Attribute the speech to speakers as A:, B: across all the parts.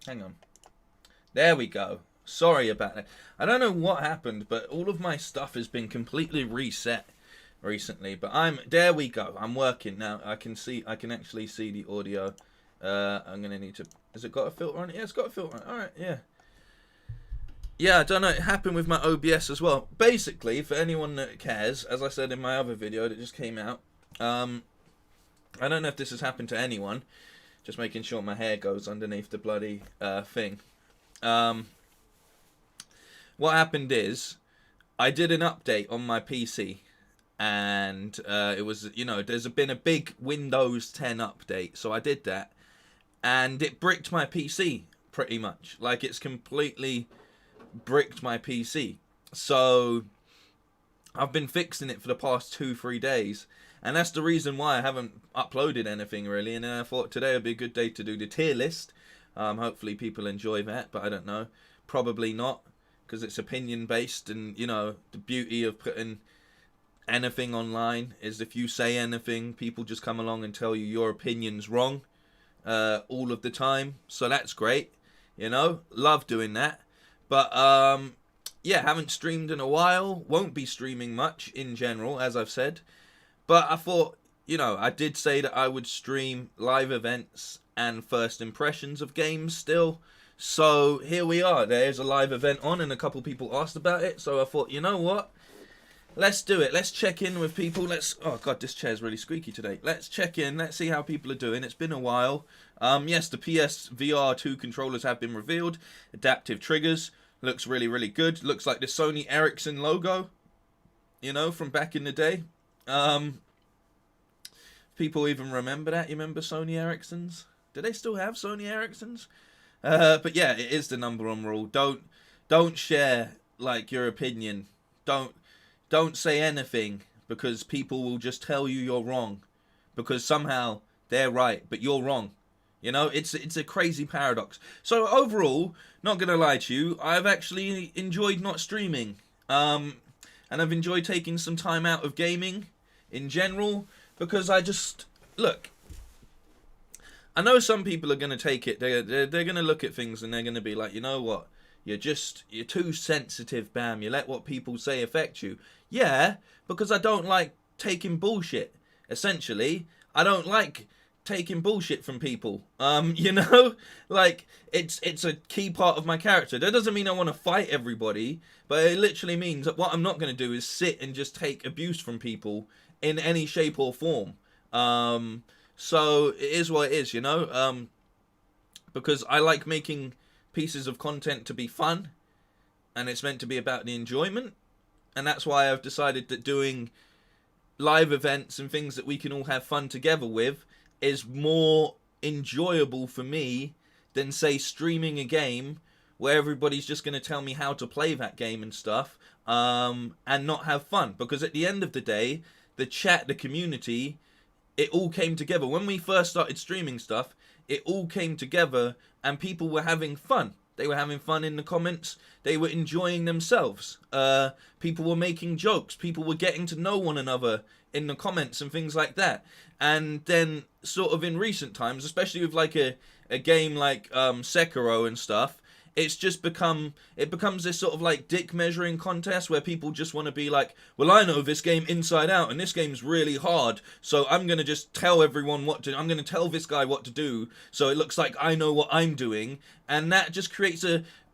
A: Hang on. There we go. Sorry about that. I don't know what happened, but all of my stuff has been completely reset recently. But there we go. I'm working now. I can actually see the audio. I'm gonna need to. Has it got a filter on it? Yeah, it's got a filter on it. All right, yeah. Yeah, I don't know. It happened with my OBS as well. Basically, for anyone that cares, as I said in my other video that just came out, I don't know if this has happened to anyone. Just making sure my hair goes underneath the bloody thing. What happened is, I did an update on my PC, and it was, there's been a big Windows 10 update, so I did that, and it bricked my PC pretty much. Like, it's completely bricked my PC. So I've been fixing it for the past 2-3 days, and that's the reason why I haven't uploaded anything really. And then I thought today would be a good day to do the tier list. Hopefully people enjoy that, but I don't know, probably not, because it's opinion based. And the beauty of putting anything online is if you say anything, people just come along and tell you your opinion's wrong all of the time. So that's great, love doing that. But yeah, haven't streamed in a while. Won't be streaming much in general, as I've said. But I thought, I did say that I would stream live events and first impressions of games still. So here we are. There's a live event on, and a couple people asked about it. So I thought, you know what? Let's do it. Let's check in with people. Oh god, this chair's really squeaky today. Let's check in. Let's see how people are doing. It's been a while. Yes, the PS VR 2 controllers have been revealed. Adaptive triggers. Looks really, really good. Looks like the Sony Ericsson logo, from back in the day. People even remember that. You remember Sony Ericssons? Do they still have Sony Ericssons? But yeah, it is the number one rule. Don't share like your opinion. Don't say anything, because people will just tell you you're wrong, because somehow they're right but you're wrong. It's a crazy paradox. So overall, not gonna lie to you, I've actually enjoyed not streaming, and I've enjoyed taking some time out of gaming in general, because I just look. I know some people are gonna take it. They're gonna look at things and they're gonna be like, you know what? You're too sensitive, Bam. You let what people say affect you. Yeah, because I don't like taking bullshit. Essentially, I don't like taking bullshit from people. Like it's a key part of my character. That doesn't mean I want to fight everybody, but it literally means that what I'm not going to do is sit and just take abuse from people in any shape or form. So it is what it is, because I like making pieces of content to be fun, and it's meant to be about the enjoyment, and that's why I've decided that doing live events and things that we can all have fun together with is more enjoyable for me than, say, streaming a game where everybody's just going to tell me how to play that game and stuff, and not have fun. Because at the end of the day, the chat, the community, it all came together. When we first started streaming stuff, it all came together and people were having fun. They were having fun in the comments. They were enjoying themselves. People were making jokes. People were getting to know one another in the comments and things like that. And then sort of in recent times, especially with like a game like Sekiro and stuff, it's just becomes this sort of like dick measuring contest where people just want to be like, well, I know this game inside out and this game's really hard, so I'm going to just tell everyone I'm going to tell this guy what to do so it looks like I know what I'm doing. And that just creates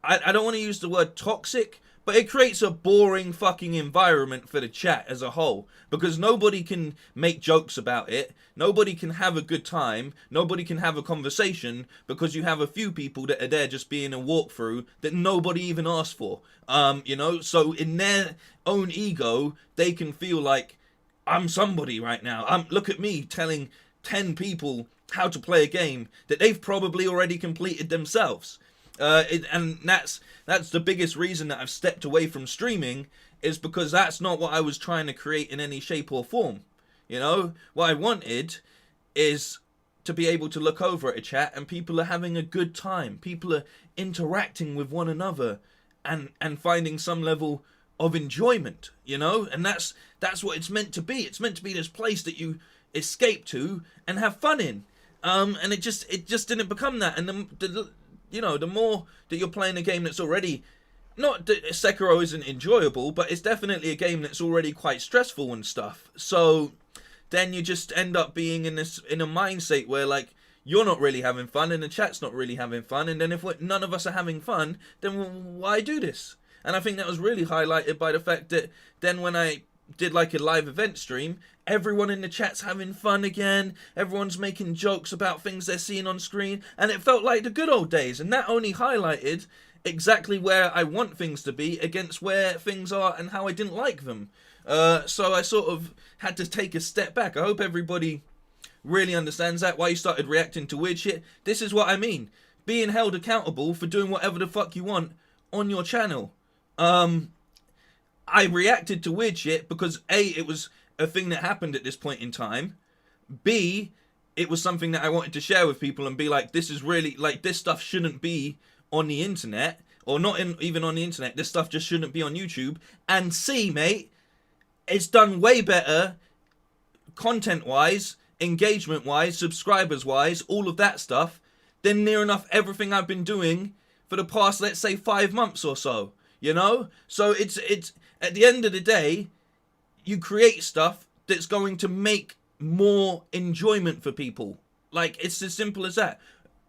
A: I don't want to use the word toxic, but it creates a boring fucking environment for the chat as a whole, because nobody can make jokes about it, nobody can have a good time, nobody can have a conversation, because you have a few people that are there just being a walkthrough that nobody even asked for. So in their own ego, they can feel like, I'm somebody right now. Look at me telling 10 people how to play a game that they've probably already completed themselves. And that's the biggest reason that I've stepped away from streaming, is because that's not what I was trying to create in any shape or form. What I wanted is to be able to look over at a chat and people are having a good time. People are interacting with one another and finding some level of enjoyment, and that's what it's meant to be. It's meant to be this place that you escape to and have fun in. And it just didn't become that. And you know, the more that you're playing a game that's already, not that Sekiro isn't enjoyable, but it's definitely a game that's already quite stressful and stuff. So then you just end up being in a mindset where, like, you're not really having fun and the chat's not really having fun, and then if none of us are having fun, then why do this? And I think that was really highlighted by the fact that then when I did like a live event stream, everyone in the chat's having fun again, everyone's making jokes about things they're seeing on screen, and it felt like the good old days, and that only highlighted exactly where I want things to be against where things are and how I didn't like them. So I sort of had to take a step back. I hope everybody really understands that, why you started reacting to weird shit. This is what I mean. Being held accountable for doing whatever the fuck you want on your channel. I reacted to weird shit because A, it was a thing that happened at this point in time. B, it was something that I wanted to share with people and be like, this is really, like, this stuff shouldn't be on the internet, or not even on the internet. This stuff just shouldn't be on YouTube. And C, mate, it's done way better content-wise, engagement-wise, subscribers-wise, all of that stuff, than near enough everything I've been doing for the past, let's say, 5 months or so, you know? So it's at the end of the day, you create stuff that's going to make more enjoyment for people. Like, it's as simple as that.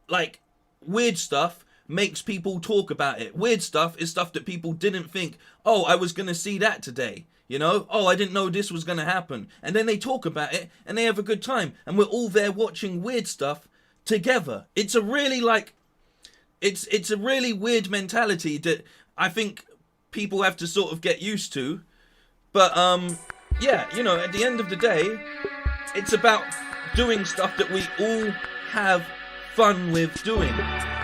A: Like, weird stuff makes people talk about it. Weird stuff is stuff that people didn't think, oh, I was going to see that today. You know, oh, I didn't know this was going to happen. And then they talk about it and they have a good time. And we're all there watching weird stuff together. It's a really, like, it's a really weird mentality that I think people have to sort of get used to. But, yeah, you know, at the end of the day, it's about doing stuff that we all have fun with doing.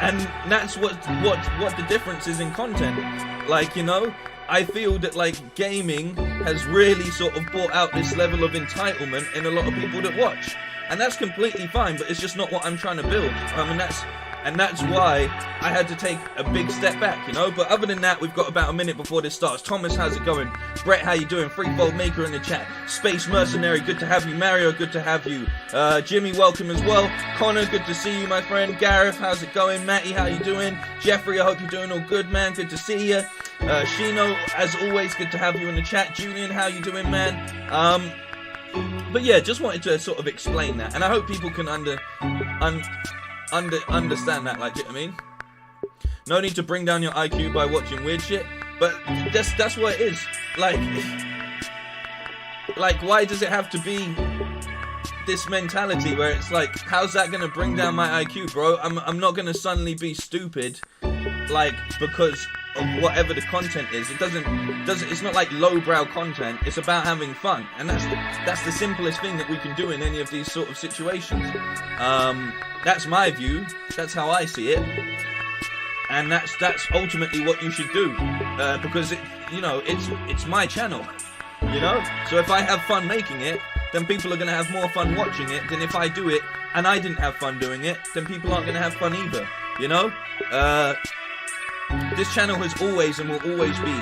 A: And that's what the difference is in content. Like, you know, I feel that, like, gaming has really sort of brought out this level of entitlement in a lot of people that watch. And that's completely fine, but it's just not what I'm trying to build. And that's why I had to take a big step back, you know? But other than that, we've got about a minute before this starts. Thomas, how's it going? Brett, how you doing? Freefold Maker in the chat. Space Mercenary, good to have you. Mario, good to have you. Jimmy, welcome as well. Connor, good to see you, my friend. Gareth, how's it going? Matty, how you doing? Jeffrey, I hope you're doing all good, man. Good to see you. Shino, as always, good to have you in the chat. Julian, how you doing, man? But yeah, just wanted to sort of explain that. And I hope people can understand that, like, you know what I mean? No need to bring down your IQ by watching weird shit, but that's what it is. Like, why does it have to be this mentality where it's like, how's that gonna bring down my IQ, bro? I'm not gonna suddenly be stupid, like, because of whatever the content is. It's not like lowbrow content. It's about having fun, and that's the simplest thing that we can do in any of these sort of situations. That's my view. That's how I see it, and that's ultimately what you should do, because it's my channel, you know. So if I have fun making it, then people are gonna have more fun watching it than if I do it and I didn't have fun doing it. Then people aren't gonna have fun either, you know. This channel has always and will always be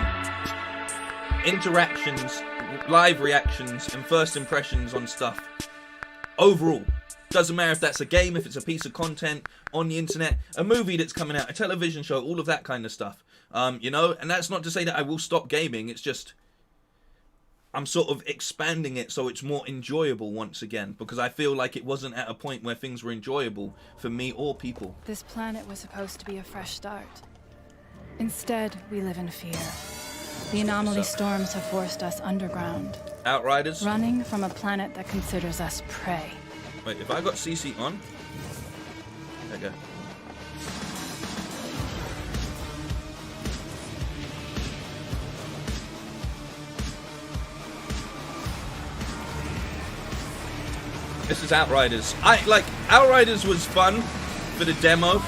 A: interactions, live reactions, and first impressions on stuff. Overall. Doesn't matter if that's a game, if it's a piece of content on the internet, a movie that's coming out, a television show, all of that kind of stuff. You know, and that's not to say that I will stop gaming. It's just I'm sort of expanding it so it's more enjoyable once again, because I feel like it wasn't at a point where things were enjoyable for me or people.
B: This planet was supposed to be a fresh start. Instead, we live in fear. The anomaly storms have forced us underground.
A: Outriders?
B: Running from a planet that considers us prey.
A: Wait, if I got CC on? There you go. This is Outriders. Outriders was fun for the demo.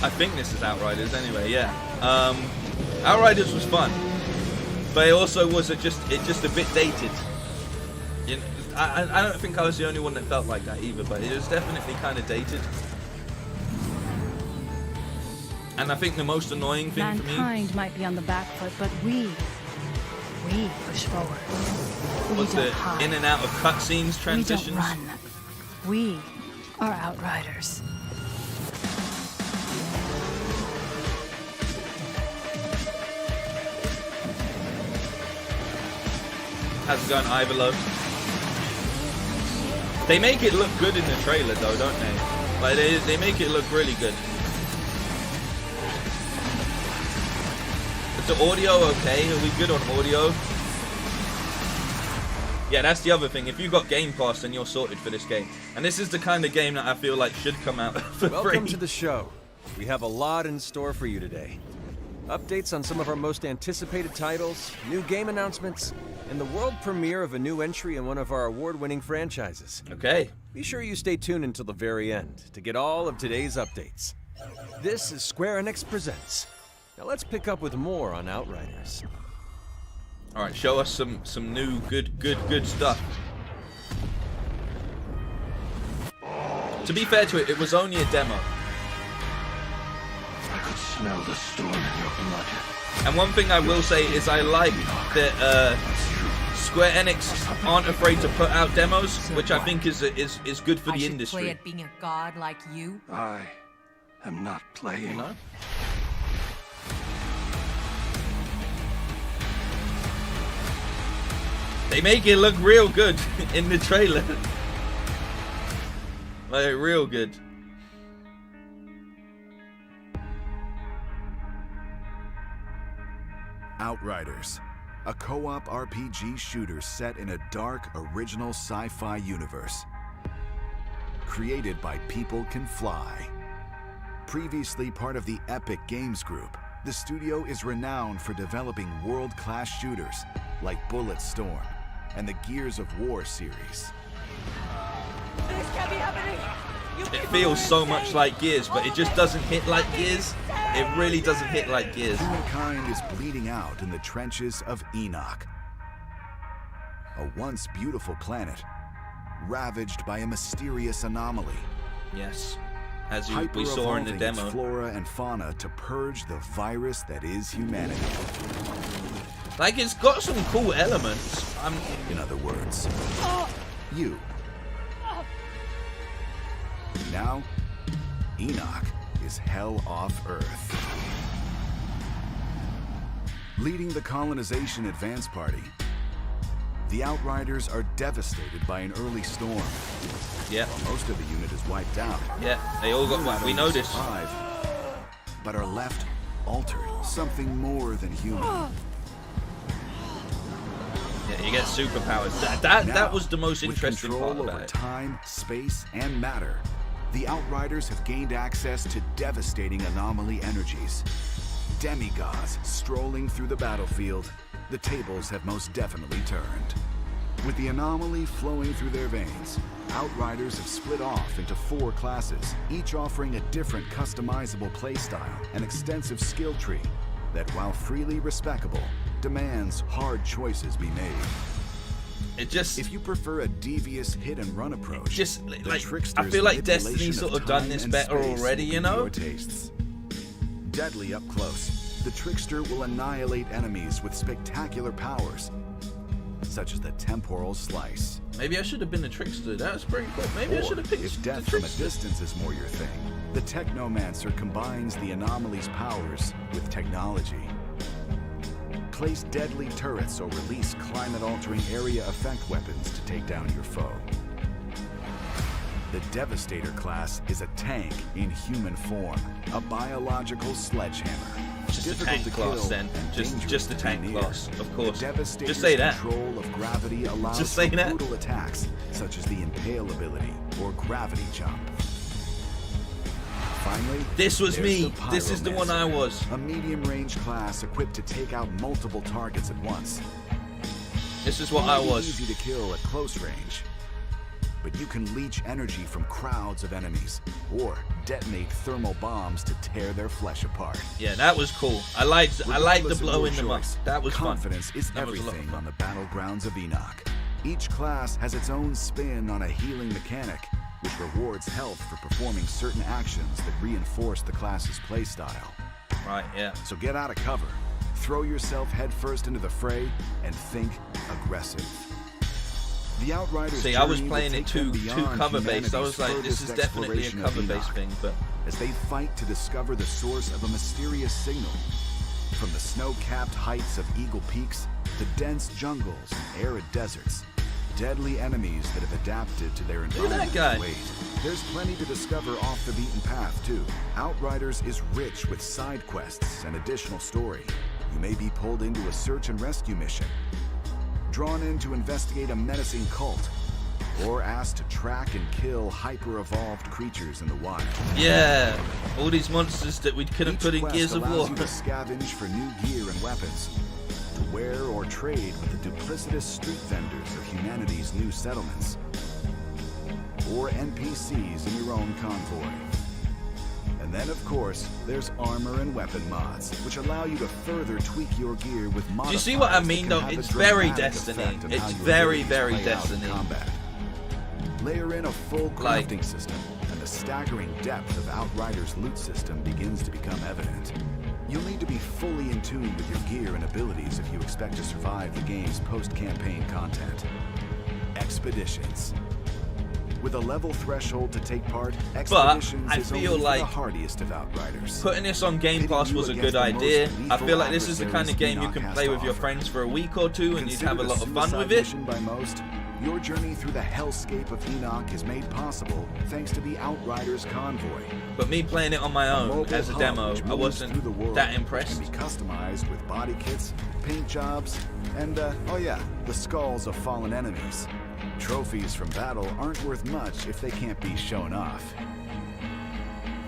A: I think this is Outriders anyway, yeah. Outriders was fun. But it also was just a bit dated. You know, I don't think I was the only one that felt like that either, but it was definitely kind of dated. And I think the most annoying thing for me...
B: Mankind might be on the back foot, but we push forward.
A: Was the in and out of cutscenes transitions?
B: We don't run. We are Outriders.
A: How's it going, Ivalo? They make it look good in the trailer, though, don't they? Like, they make it look really good. Is the audio okay? Are we good on audio? Yeah, that's the other thing. If you got Game Pass, then you're sorted for this game. And this is the kind of game that I feel like should come out for free.
C: Welcome to the show. We have a lot in store for you today. Updates on some of our most anticipated titles, new game announcements, and the world premiere of a new entry in one of our award-winning franchises.
A: Okay.
C: Be sure you stay tuned until the very end to get all of today's updates. This is Square Enix Presents. Now let's pick up with more on Outriders.
A: All right, show us some new good stuff. To be fair to it, it was only a demo.
D: I could smell the storm in your blood.
A: And one thing I will say is I like that Square Enix aren't afraid to put out demos, which I think is good for the industry.
E: Play at being a god like you.
D: I am not playing.
A: You know? They make it look real good in the trailer. Like, real good.
F: Outriders, a co-op RPG shooter set in a dark, original sci-fi universe. Created by People Can Fly. Previously part of the Epic Games Group, the studio is renowned for developing world-class shooters like Bulletstorm and the Gears of War series.
E: This can't be happening.
A: It feels so much like Gears, but it just doesn't hit like Gears. It really doesn't hit like Gears.
F: Humankind is bleeding out in the trenches of Enoch, a once beautiful planet ravaged by a mysterious anomaly.
A: Yes, as we saw in the demo.
F: Its flora and fauna to purge the virus that is humanity.
A: Like, it's got some cool elements.
F: In other words, you. Now, Enoch is hell off Earth. Leading the colonization advance party, the Outriders are devastated by an early storm.
A: Yeah.
F: While most of the unit is wiped out.
A: Yeah, they all got wiped. We know this.
F: Survive, but are left altered, something more than human.
A: Yeah, you get superpowers. That was the most interesting part
F: control
A: about
F: over
A: it.
F: time, space, and matter, the Outriders have gained access to devastating anomaly energies. Demigods strolling through the battlefield, the tables have most definitely turned. With the anomaly flowing through their veins, Outriders have split off into 4 classes, each offering a different customizable playstyle and extensive skill tree that, while freely respecable, demands hard choices be made.
A: It just,
F: If you prefer a devious hit-and-run approach,
A: just
F: the
A: like,
F: trickster's
A: I feel like
F: manipulation
A: Destiny's sort of done
F: time
A: this
F: and
A: better
F: space
A: already, you
F: will
A: know?
F: your tastes. Deadly up close, the trickster will annihilate enemies with spectacular powers, such as the temporal slice.
A: Maybe I should have been a trickster. That's pretty cool. Maybe I
F: Or,
A: should have picked
F: if
A: the
F: death from a
A: trickster.
F: distance is more your thing, the Technomancer combines the anomaly's powers with technology. Place deadly turrets or release climate-altering area effect weapons to take down your foe. The Devastator class is a tank in human form, a biological sledgehammer.
A: Just a
F: Difficult
A: tank
F: to
A: class
F: kill
A: then.
F: and
A: Just
F: dangerous
A: the
F: to
A: tank
F: be near.
A: class, of course.
F: The Devastator's
A: Just say that.
F: control of gravity allows
A: Just say
F: for
A: that.
F: brutal attacks, such as the Impale ability or Gravity Jump. Finally,
A: This was
F: there's
A: me.
F: the
A: This is the one I
F: Pyromancer,
A: was.
F: a medium-range class equipped to take out multiple targets at once.
A: This is what
F: It
A: I
F: might be
A: was.
F: easy to kill at close range, but you can leech energy from crowds of enemies, or detonate thermal bombs to tear their flesh apart.
A: Yeah, that was cool. I liked the
F: Regardless of
A: blow
F: your
A: in the mud.
F: choice,
A: That was fun.
F: confidence is
A: That was a lot of
F: everything
A: fun.
F: on the battlegrounds of Enoch. Each class has its own spin on a healing mechanic, which rewards health for performing certain actions that reinforce the class's playstyle.
A: Right, yeah.
F: So get out of cover, throw yourself headfirst into the fray, and think aggressive. The Outriders.
A: See, I was
F: journey will
A: playing it
F: take them
A: too
F: beyond
A: cover-based. I was like, this is
F: humanity's
A: definitely a
F: exploration of
A: cover-based
F: Enoch,
A: thing, but...
F: as they fight to discover the source of a mysterious signal. From the snow-capped heights of Eagle Peaks, the dense jungles and arid deserts, deadly enemies that have adapted to their
A: Look at
F: environment.
A: that guy.
F: Wait, there's plenty to discover off the beaten path, too. Outriders is rich with side quests and additional story. You may be pulled into a search and rescue mission, drawn in to investigate a menacing cult, or asked to track and kill hyper-evolved creatures in the wild.
A: Yeah, all these monsters that we couldn't
F: Each
A: put in
F: quest
A: Gears of
F: allows
A: War.
F: you to scavenge for new gear and weapons, to wear or trade with the duplicitous street vendors of humanity's new settlements, or NPCs in your own convoy. And then, of course, there's armor and weapon mods, which allow you to further tweak your gear with modifiers.
A: Do you see what I mean,
F: that
A: though?
F: can have a
A: It's very
F: dramatic
A: Destiny.
F: effect on
A: It's
F: how your
A: very,
F: abilities
A: very
F: play out in
A: Destiny.
F: combat. Layer in a full
A: Like-
F: crafting system, and the staggering depth of Outriders' loot system begins to become evident. You'll need to be fully in tune with your gear and abilities if you expect to survive the game's post-campaign content. Expeditions. With a level threshold to take part, Expeditions
A: I
F: is
A: feel
F: only for
A: like
F: the hardiest of Outriders.
A: Putting this on Game
F: Pitting
A: Pass
F: you
A: was a
F: against
A: good
F: the most
A: idea. I
F: lethal
A: feel like this is the kind of
F: adversaries
A: game you
F: Enoch
A: can
F: has
A: play
F: to
A: with your
F: offer.
A: friends for a week or two and you'd have a lot of fun with it.
F: Considered a suicide mission by most, your journey through the hellscape of Enoch is made possible thanks to the Outriders convoy.
A: But me playing it on my own
F: Mobile
A: as a
F: hub
A: demo,
F: which
A: I
F: moves through the
A: wasn't
F: world,
A: that
F: which
A: impressed.
F: can be customized with body kits, paint jobs, and oh yeah, the skulls of fallen enemies. Trophies from battle aren't worth much if they can't be shown off.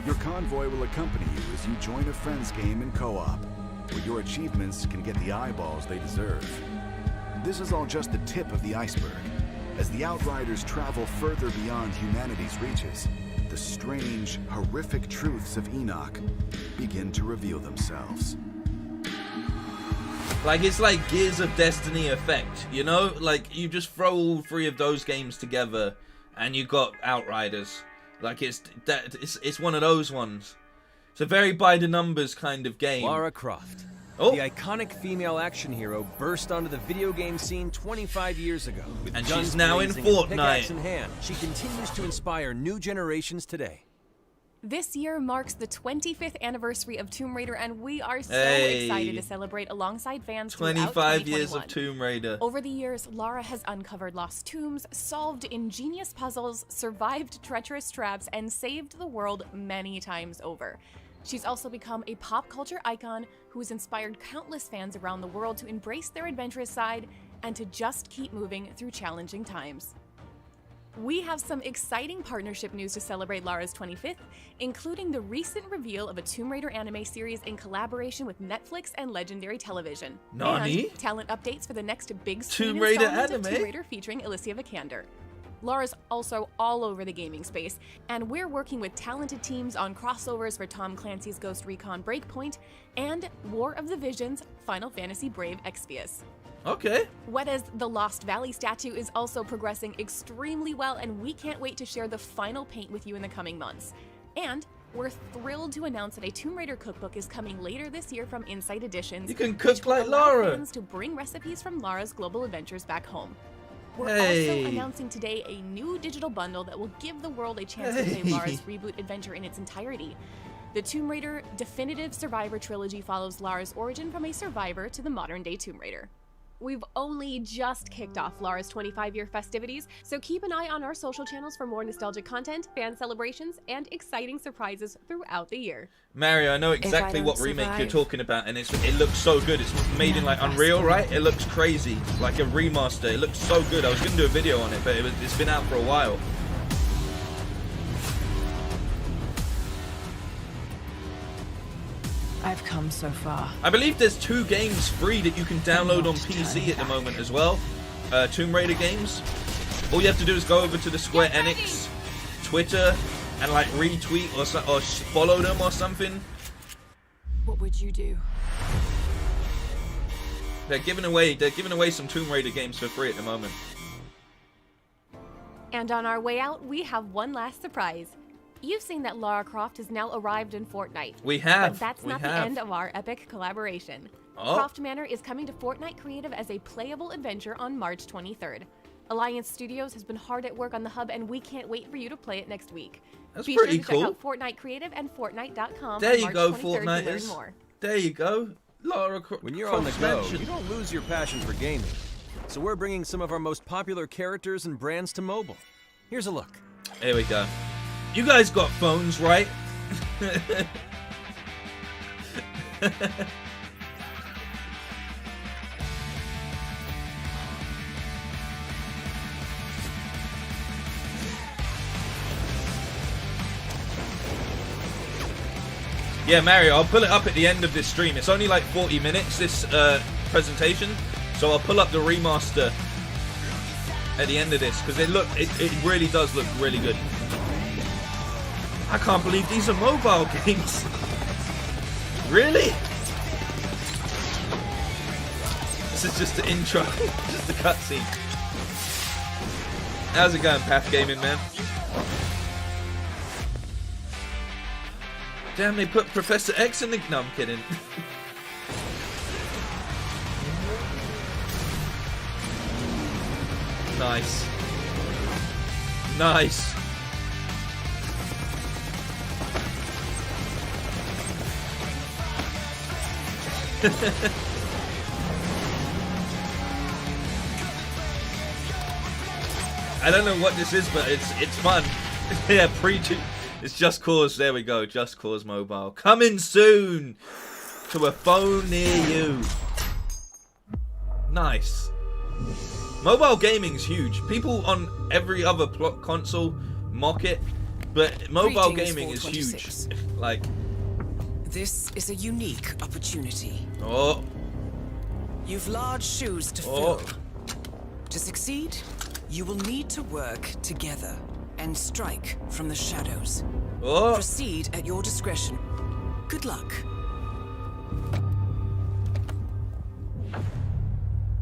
F: Your convoy will accompany you as you join a friend's game in co-op, where your achievements can get the eyeballs they deserve. This is all just the tip of the iceberg. As the Outriders travel further beyond humanity's reaches, the strange, horrific truths of Enoch begin to reveal themselves.
A: Like, it's like Gears of Destiny effect, you know? Like, you just throw all three of those games together and you got Outriders. Like, it's one of those ones. It's a very by the numbers kind of game.
C: Lara Croft.
A: Oh.
C: The iconic female action hero burst onto the video game scene 25 years ago. With
A: And
C: guns
A: she's now in
C: blazing and pickaxe
A: Fortnite.
C: in hand, she continues to inspire new generations today.
G: This year marks the 25th anniversary of Tomb Raider, and we are so
A: Hey.
G: excited to celebrate alongside fans throughout
A: 25 years
G: 2021.
A: of Tomb Raider.
G: Over the years, Lara has uncovered lost tombs, solved ingenious puzzles, survived treacherous traps, and saved the world many times over. She's also become a pop culture icon who has inspired countless fans around the world to embrace their adventurous side and to just keep moving through challenging times. We have some exciting partnership news to celebrate Lara's 25th, including the recent reveal of a Tomb Raider anime series in collaboration with Netflix and Legendary Television.
A: Nani?
G: And talent updates for the next big screen
A: Tomb Raider
G: installment of
A: anime?
G: Tomb Raider featuring Alicia Vikander. Lara's also all over the gaming space, and we're working with talented teams on crossovers for Tom Clancy's Ghost Recon Breakpoint and War of the Visions Final Fantasy Brave Exvius.
A: Okay.
G: Weta's The Lost Valley statue is also progressing extremely well, and we can't wait to share the final paint with you in the coming months. And we're thrilled to announce that a Tomb Raider cookbook is coming later this year from Insight Editions.
A: You can cook
G: which will
A: like
G: allow
A: Lara.
G: fans to bring recipes from Lara's global adventures back home. We're
A: Hey.
G: also announcing today a new digital bundle that will give the world a chance to play
A: Hey.
G: Lara's reboot adventure in its entirety. The Tomb Raider Definitive Survivor Trilogy follows Lara's origin from a survivor to the modern-day Tomb Raider. We've only just kicked off Lara's 25-year festivities, so keep an eye on our social channels for more nostalgic content, fan celebrations, and exciting surprises throughout the year.
A: Mario, I know exactly what remake you're talking about, and it looks so good. It's made in like Unreal, right? It looks crazy, like a remaster. It looks so good. I was gonna do a video on it, but it's been out for a while.
H: I've come so far.
A: I believe there's 2 games free that you can download on PC at the moment as well. Tomb Raider games. All you have to do is go over to the Square Enix Twitter and like retweet or follow them or something.
H: What would you do?
A: They're giving away some Tomb Raider games for free at the moment.
G: And on our way out, we have one last surprise. You've seen that Lara Croft has now arrived in Fortnite.
A: We have.
G: But that's
A: we
G: not
A: have.
G: the end of our epic collaboration.
A: Oh.
G: Croft Manor is coming to Fortnite Creative as a playable adventure on March 23rd. Alliance Studios has been hard at work on the hub, and we can't wait for you to play it next week.
A: That's
G: Be
A: pretty
G: sure to
A: cool.
G: check out Fortnite Creative and Fortnite.com.
A: There
G: on
A: you
G: March
A: go,
G: 23rd to learn
A: Fortniters.
G: more.
A: There you go. Lara
C: When you're on the go,
A: mentioned.
C: you don't lose your passion for gaming. So we're bringing some of our most popular characters and brands to mobile. Here's a look.
A: Here we go. You guys got phones, right? Yeah, Mario, I'll pull it up at the end of this stream. It's only like 40 minutes, this presentation. So I'll pull up the remaster at the end of this, because it really does look really good. I can't believe these are mobile games. Really? This is just the intro, just the cutscene. How's it going, Path Gaming, man? Damn, they put Professor X in the... No, I'm kidding. Nice. Nice. I don't know what this is, but it's fun. Yeah, preaching. It's Just Cause. There we go. Just Cause Mobile. Coming soon to a phone near you. Nice. Mobile gaming's huge. People on every other console mock it, but mobile gaming is huge. Like,
H: This is a unique opportunity.
A: oh,
H: You've large shoes to
A: Oh.
H: fill. To succeed, you will need to work together and strike from the shadows.
A: oh.
H: Proceed at your discretion. Good luck.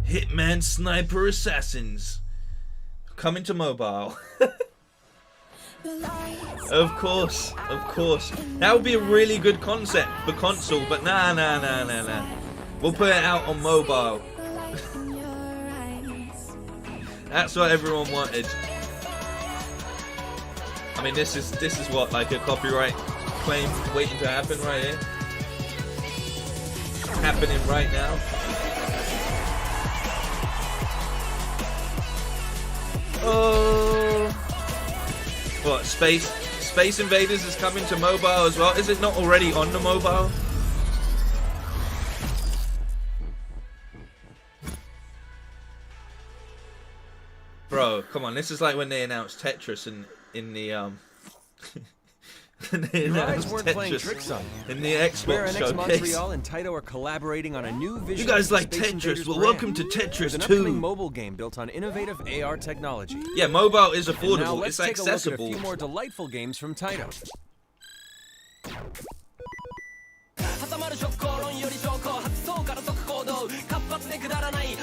A: Hitman Sniper Assassins. Coming to mobile. Of course, of course. That would be a really good concept for console, but nah. We'll put it out on mobile. That's what everyone wanted. I mean, this is what, like a copyright claim waiting to happen right here. Happening right now. Oh. What, Space Invaders is coming to mobile as well? Is it not already on the mobile? Bro, come on, this is like when they announced Tetris in the they
C: Your eyes
A: announced
C: weren't playing
A: Tetris
C: tricks on you.
A: in the
C: Square
A: Xbox
C: Enix
A: showcase.
C: Montréal and Taito are collaborating on a new vision.
A: You guys
C: for
A: like
C: Space
A: Tetris?
C: Invaders
A: Well,
C: brand.
A: welcome to Tetris
C: There's an upcoming
A: 2.
C: mobile game built on innovative AR technology.
A: Yeah, mobile is
C: And now
A: affordable.
C: let's
A: It's
C: take a look at a
A: accessible.
C: few more delightful games from Taito.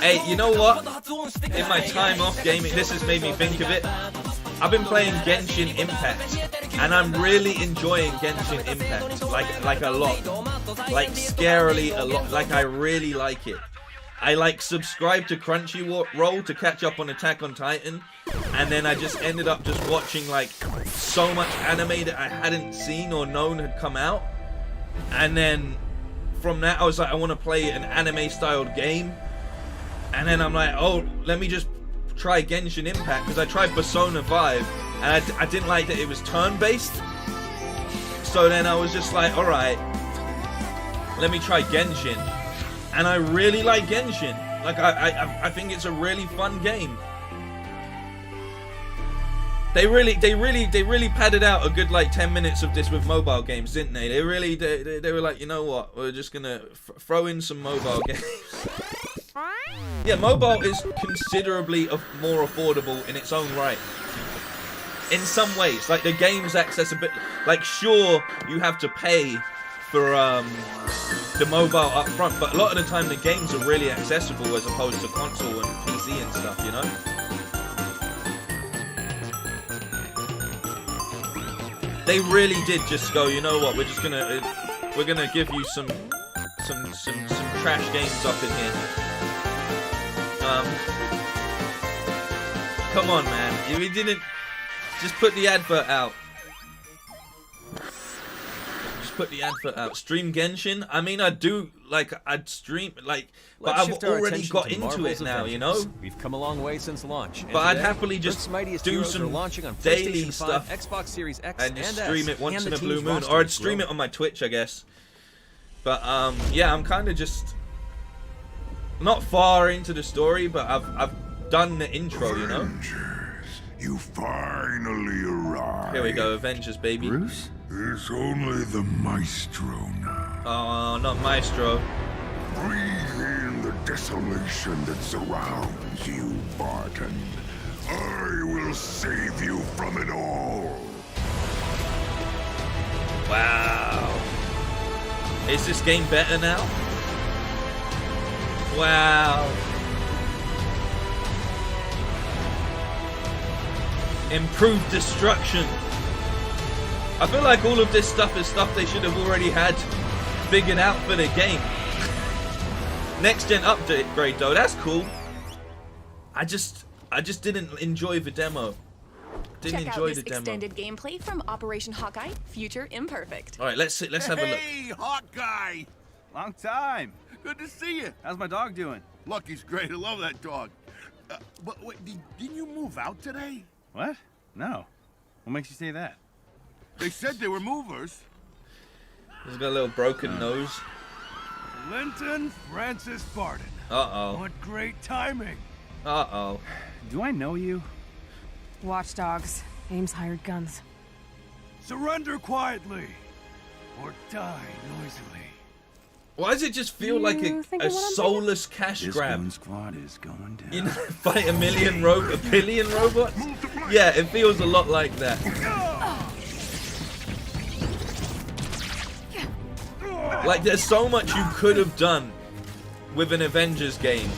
A: Hey, you know what? In my time off gaming, this has made me think of it. I've been playing Genshin Impact, and I'm really enjoying Genshin Impact, like a lot, like scarily a lot. Like I really like it. I like subscribed to Crunchyroll to catch up on Attack on Titan, and then I just ended up just watching like so much anime that I hadn't seen or known had come out, and then from that I was like, I want to play an anime-styled game, and then I'm like, oh, let me just try Genshin Impact, because I tried Persona 5 and I didn't like that it was turn-based. So then I was just like, alright, let me try Genshin, and I really like Genshin. Like I think it's a really fun game. They really padded out a good like 10 minutes of this with mobile games, didn't they? They were like, you know what, we're just gonna throw in some mobile games. Yeah, mobile is considerably more affordable in its own right. In some ways, like the game's accessibility. Like, sure, you have to pay for the mobile up front, but a lot of the time the games are really accessible as opposed to console and PC and stuff, you know? They really did just go, you know what, we're gonna give you some trash games up in here. Come on, man. We didn't just put the advert out. Just put the advert out. Stream Genshin. I mean, I'd stream like, but I've already got into it now, you know.
C: We've come a long way since launch.
A: But I'd happily just do some daily stuff
C: Xbox Series X
A: and just stream it once in a blue moon, or I'd stream it on my Twitch, I guess. But yeah, I'm kind of just not far into the story, but I've done the intro, you know.
I: Avengers, you finally arrived.
A: Here we go, Avengers, baby.
D: Bruce?
I: It's only the Maestro now.
A: Oh, not Maestro.
I: Breathe in the desolation that surrounds you, Barton. I will save you from it all.
A: Wow. Is this game better now? Wow. Improved destruction. I feel like all of this stuff is stuff they should have already had figured out for the game. Next gen upgrade though, that's cool. I just didn't enjoy the demo. Didn't
G: Check
A: enjoy
G: out this
A: the demo.
G: extended gameplay from Operation Hawkeye, Future Imperfect.
A: All right, let's have a look.
J: Hey, Hawkeye! Long time. Good to see you. How's my dog doing?
I: Lucky's great. I love that dog. But wait, didn't you move out today?
J: What? No. What makes you say that?
I: They said they were movers.
A: He's got a little broken nose.
J: Linton Francis Barton.
A: Uh-oh.
J: What great timing.
A: Uh-oh.
J: Do I know you?
E: Watchdogs. Ames hired guns.
J: Surrender quietly, or die noisily.
A: Why does it just feel like a soulless cash grab?
J: This squad is going down.
A: You know, fight a billion robots? Yeah, it feels a lot like that. Like, there's so much you could have done with an Avengers game,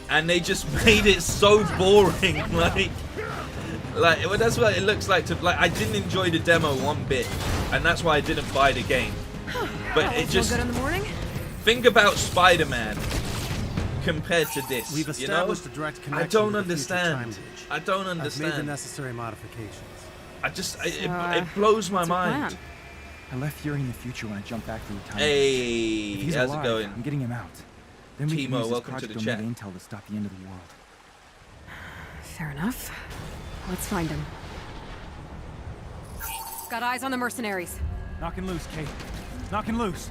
A: and they just made it so boring. Like well, that's what it looks like. I didn't enjoy the demo one bit, and that's why I didn't buy the game. But it just.
E: Good in the morning?
A: Think about Spider-Man compared to this.
K: We've established a direct connection.
A: I don't
K: with the future
A: understand.
K: time stage.
A: I don't
K: I've
A: understand.
K: made the necessary modifications.
A: It blows my mind.
L: I left Fury in the future when I jumped back through time.
A: Hey,
L: if he's
A: how's
L: alive,
A: it going?
L: I'm getting him out. Then we can use
A: Timo,
L: this
A: welcome to
L: Project
A: the chat.
L: Omega intel to stop the end of the world.
E: Fair enough. Let's find him. Got eyes on the mercenaries.
K: Knocking loose, Kate. Knocking loose.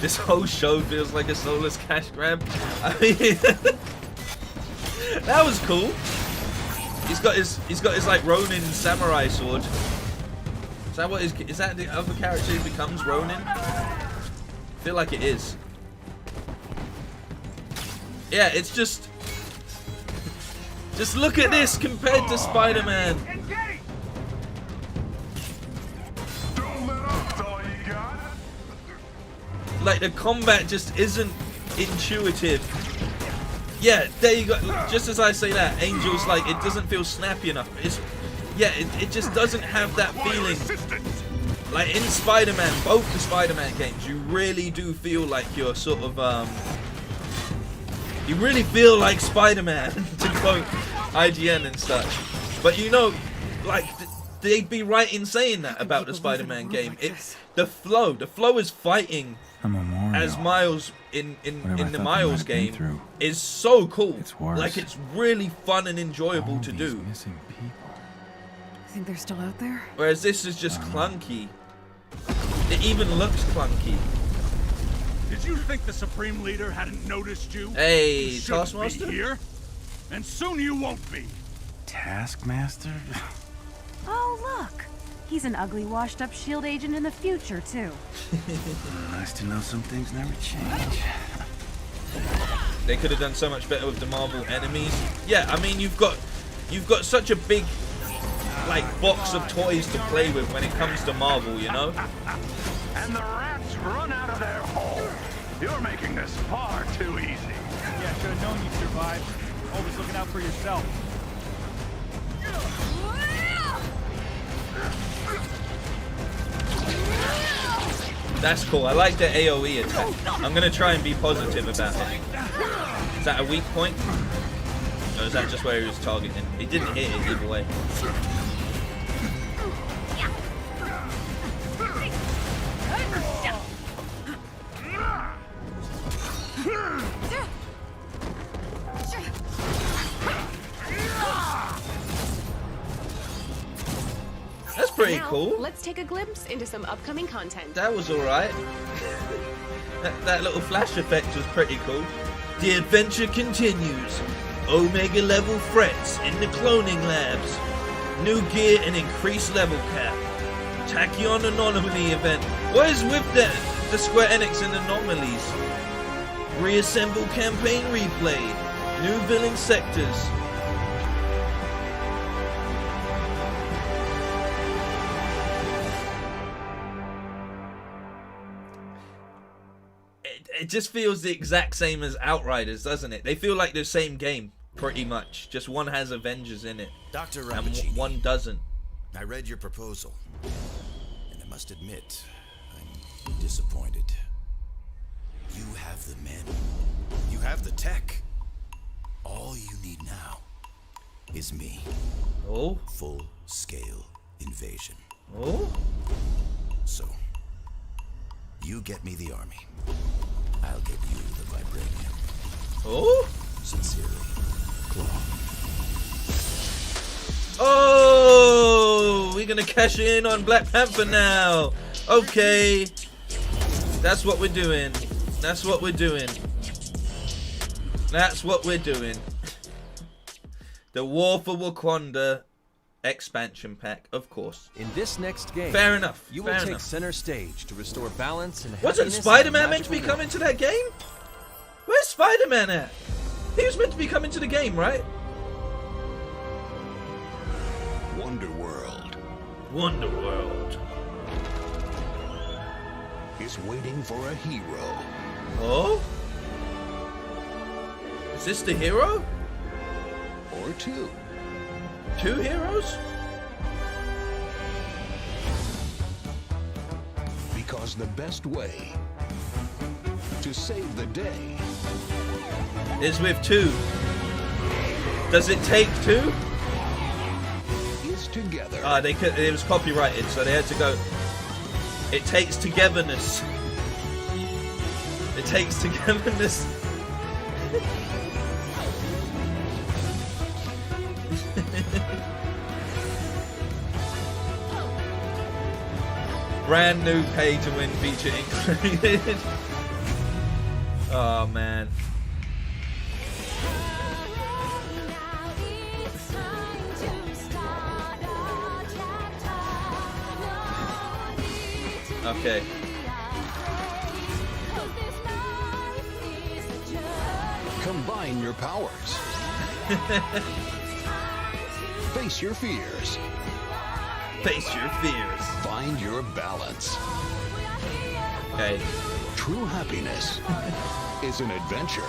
A: This whole show feels like a soulless cash grab. I mean, that was cool. He's got his like Ronin samurai sword. Is that what is that the other character who becomes Ronin? I feel like it is. Yeah, it's just look at this compared to Spider-Man. Like, the combat just isn't intuitive. Yeah, there you go. Just as I say that, Angel's like, it doesn't feel snappy enough. It just doesn't have that feeling. Like in Spider-Man, both the Spider-Man games, you really do feel like you're sort of you really feel like Spider-Man, to quote IGN and such. But you know, like they'd be right in saying that about the Spider-Man game. The flow is fighting as Miles in the Miles game is so cool. Like, it's really fun and enjoyable to do.
E: Think they're still out there?
A: Whereas this is just clunky. It even looks clunky.
J: Did you think the Supreme Leader hadn't noticed you?
A: Hey,
J: you shouldn't
A: Taskmaster?
J: be here, and soon you won't be.
L: Taskmaster?
M: Oh, look. He's an ugly, washed-up S.H.I.E.L.D. agent in the future, too.
L: Nice to know some things never change.
A: They could have done so much better with the Marvel enemies. Yeah, I mean, you've got such a big like box of toys to play with when it comes to Marvel, you know?
I: And the rats run out of their hole. You're making this far too easy.
K: Yeah, should have known you'd survive. Always looking out for yourself.
A: That's cool. I like the AoE attack. I'm gonna try and be positive about it. Is that a weak point? is that just where he was targeting? He didn't hit it either way. That's pretty cool.
N: Let's take a glimpse into some upcoming content.
A: That was alright. that little flash effect was pretty cool. The adventure continues. Omega level threats in the cloning labs. New gear and increased level cap. Tachyon anomaly event. What is with the Square Enix and anomalies? Reassemble campaign replay. New villain sectors. It just feels the exact same as Outriders, doesn't it? They feel like the same game, pretty much. Just one has Avengers in it,
O: Dr.
A: and
O: Rappaccini,
A: one doesn't.
O: I read your proposal, and I must admit, I'm disappointed. You have the men. You have the tech. All you need now is me.
A: Oh?
O: Full-scale invasion.
A: Oh?
O: So, you get me the army. I'll get you the vibranium.
A: Oh?
O: Sincerely, Claw.
A: Oh! We're gonna cash in on Black Panther now. Okay. That's what we're doing. That's what we're doing. That's what we're doing. The War for Wakanda expansion pack, of course.
C: In this next game,
A: fair enough.
C: You will take center stage to restore balance and happiness.
A: Wasn't Spider-Man meant to be coming to that game? Where's Spider-Man at? He was meant to be coming to the game, right?
I: Wonderworld.
A: Wonderworld
I: is waiting for a hero.
A: Oh? Is this the hero?
I: Or two.
A: Two heroes?
I: Because the best way to save the day
A: is with two. Does it take two?
I: Is together.
A: Ah, it was copyrighted, so they had to go. It takes togetherness. It takes togetherness. Brand new pay to win feature included. Oh man. Okay.
I: Combine your powers. Face your fears.
A: Face your fears.
I: Find your balance.
A: Okay.
I: True happiness is an adventure.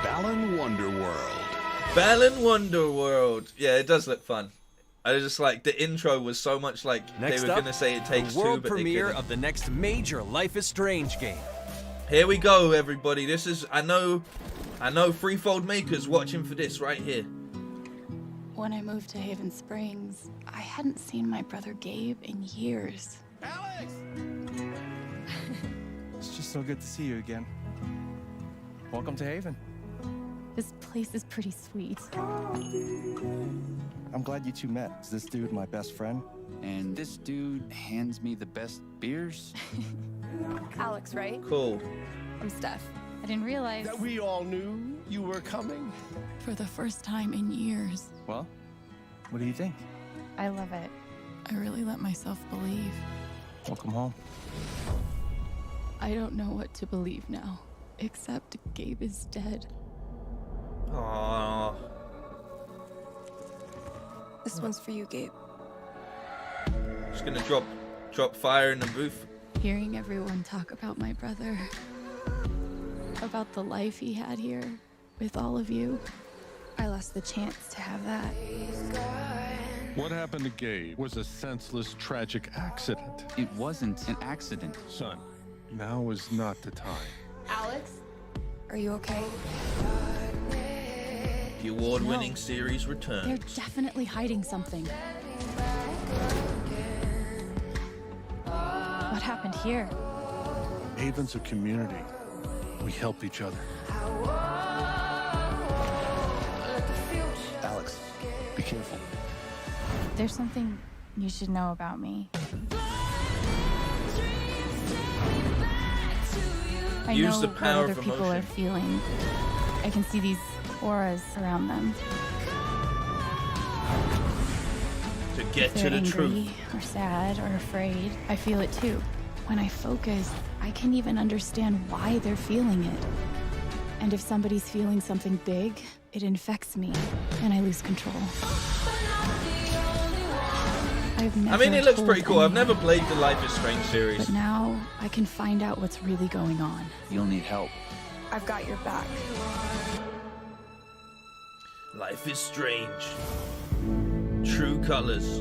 I: Balan Wonderworld.
A: Balan Wonderworld. Yeah, it does look fun. I was just like, the intro was so much like
C: Next
A: they were
C: up,
A: going to say it takes
C: the world
A: two, but
C: premiere
A: they couldn't.
C: of the next major Life is Strange game.
A: Here we go, everybody. This is, I know Threefold Makers watching for this right here.
B: When I moved to Haven Springs, I hadn't seen my brother Gabe in years.
K: Alex! It's just so good to see you again. Welcome to Haven.
B: This place is pretty sweet.
K: I'm glad you two met. Is this dude my best friend?
P: And this dude hands me the best beers?
B: Alex, right?
A: Cool.
B: I'm Steph. I didn't realize
Q: that we all knew you were coming.
B: For the first time in years.
K: Well, what do you think?
B: I love it. I really let myself believe.
K: Welcome home.
B: I don't know what to believe now, except Gabe is dead.
A: Aww.
R: This one's for you, Gabe.
A: Just gonna drop fire in the booth.
B: Hearing everyone talk about my brother, about the life he had here with all of you, I lost the chance to have that.
S: What happened to Gabe was a senseless, tragic accident.
P: It wasn't an accident.
S: Son, now is not the time.
N: Alex,
R: Are you okay?
A: The award-winning
B: No.
A: series returns.
B: They're definitely hiding something. What happened here?
S: Haven's a community. We help each other.
P: Alex, be careful.
B: There's something you should know about me. I
A: Use
B: know
A: the
B: what
A: power
B: other
A: of
B: people are
A: emotion.
B: feeling. I can see these auras around them.
A: To get
B: If
A: to
B: they're
A: the
B: angry
A: truth.
B: or sad or afraid, I feel it too. When I focus, I can even understand why they're feeling it. And if somebody's feeling something big, it infects me, and I lose control. I've never
A: I mean, it looks
B: told
A: pretty cool. I've
B: anyone,
A: never played the Life is Strange series.
B: but now I can find out what's really going on.
P: You'll need help.
R: I've got your back.
A: Life is Strange. True Colors.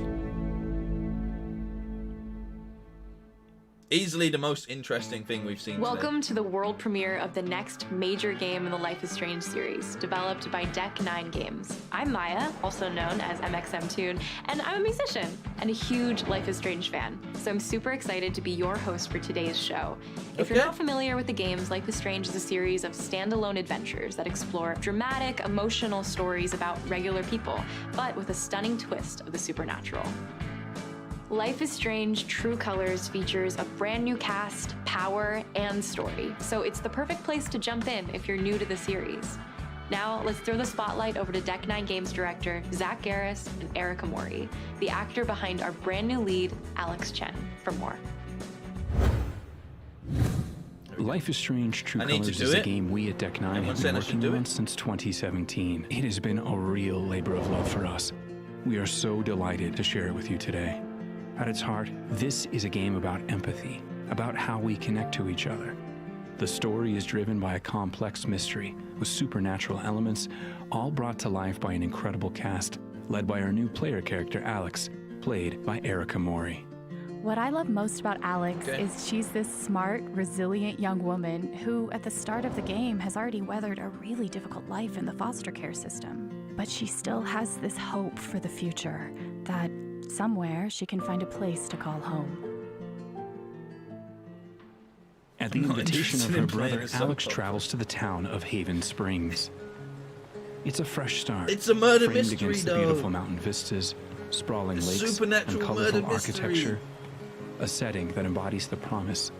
A: Easily the most interesting thing we've seen
N: Welcome to the world premiere of the next major game in the Life is Strange series, developed by Deck 9 Games. I'm Maya, also known as MXM Toon, and I'm a musician and a huge Life is Strange fan. So I'm super excited to be your host for today's show. If you're not familiar with the games, Life is Strange is a series of standalone adventures that explore dramatic, emotional stories about regular people, but with a stunning twist of the supernatural. Life is Strange True Colors features a brand new cast, power, and story, so it's the perfect place to jump in if you're new to the series. Now, let's throw the spotlight over to Deck 9 Games director Zach Garris and Erica Mori, the actor behind our brand new lead, Alex Chen, for more.
T: Life is Strange True
A: I need to
T: Colors
A: do
T: is a
A: it.
T: game we at Deck 9
A: Everyone
T: have
A: said
T: been
A: I should
T: working
A: do
T: on
A: it.
T: since 2017. It has been a real labor of love for us. We are so delighted to share it with you today. At its heart, this is a game about empathy, about how we connect to each other. The story is driven by a complex mystery with supernatural elements, all brought to life by an incredible cast, led by our new player character Alex, played by Erica Mori.
B: What I love most about Alex is she's this smart, resilient young woman who, at the start of the game, has already weathered a really difficult life in the foster care system. But she still has this hope for the future, that somewhere she can find a place to call home.
T: At the
A: I'm not
T: invitation of
A: interested
T: her
A: in playing
T: brother,
A: a
T: Alex
A: solo.
T: travels to the town of Haven Springs. It's a fresh start.
A: It's a murder
T: framed
A: mystery,
T: against the
A: though.
T: beautiful mountain vistas, sprawling
A: A
T: lakes,
A: supernatural
T: and colorful
A: murder mystery.
T: architecture. A setting that embodies the promise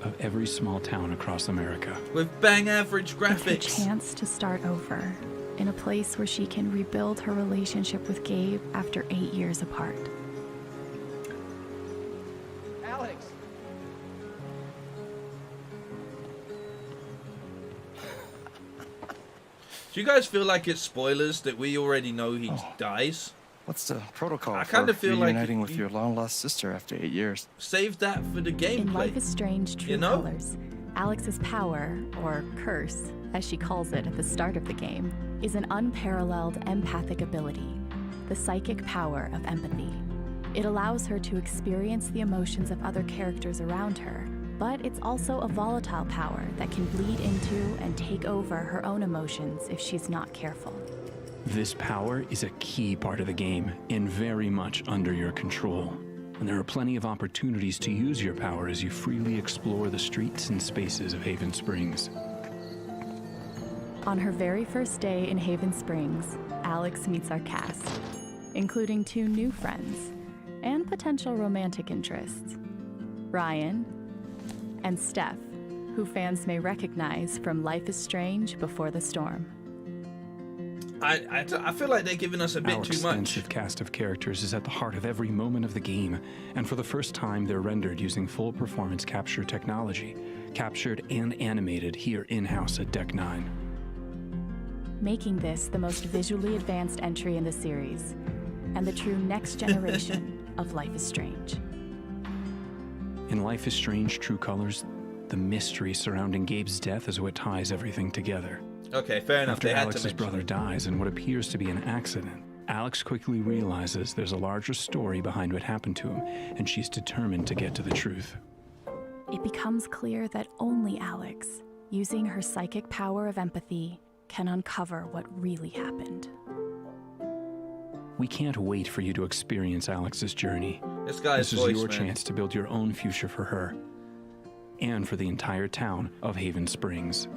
T: of every small town across America.
A: With bang average
B: It's her
A: graphics.
B: chance to start over, in a place where she can rebuild her relationship with Gabe after 8 years apart.
L: Alex!
A: Do you guys feel like it's spoilers that we already know he dies?
L: What's the protocol
A: I
L: for
A: kinda feel like
L: reuniting with
A: you-
L: your long-lost sister after 8 years?
A: Save that for the gameplay.
B: In Life is Strange True
A: You know?
B: Colors, Alex's power, or curse, as she calls it at the start of the game, is an unparalleled empathic ability, the psychic power of empathy. It allows her to experience the emotions of other characters around her, but it's also a volatile power that can bleed into and take over her own emotions if she's not careful.
T: This power is a key part of the game and very much under your control. And there are plenty of opportunities to use your power as you freely explore the streets and spaces of Haven Springs.
B: On her very first day in Haven Springs, Alex meets our cast, including 2 new friends and potential romantic interests, Ryan and Steph, who fans may recognize from Life is Strange Before the Storm.
A: I feel like they're giving us a bit
T: Our
A: too much.
T: extensive cast of characters is at the heart of every moment of the game, and for the first time they're rendered using full performance capture technology, captured and animated here in-house at Deck 9.
B: Making this the most visually advanced entry in the series, and the true next generation of Life is Strange.
T: In Life is Strange True Colors, the mystery surrounding Gabe's death is what ties everything together.
A: Okay, fair enough.
T: After
A: They had to
T: Alex's
A: mention
T: brother
A: it.
T: dies in what appears to be an accident, Alex quickly realizes there's a larger story behind what happened to him, and she's determined to get to the truth.
B: It becomes clear that only Alex, using her psychic power of empathy, can uncover what really happened.
T: We can't wait for you to experience Alex's journey.
A: This
T: is your chance to build your own future for her and for the entire town of Haven Springs.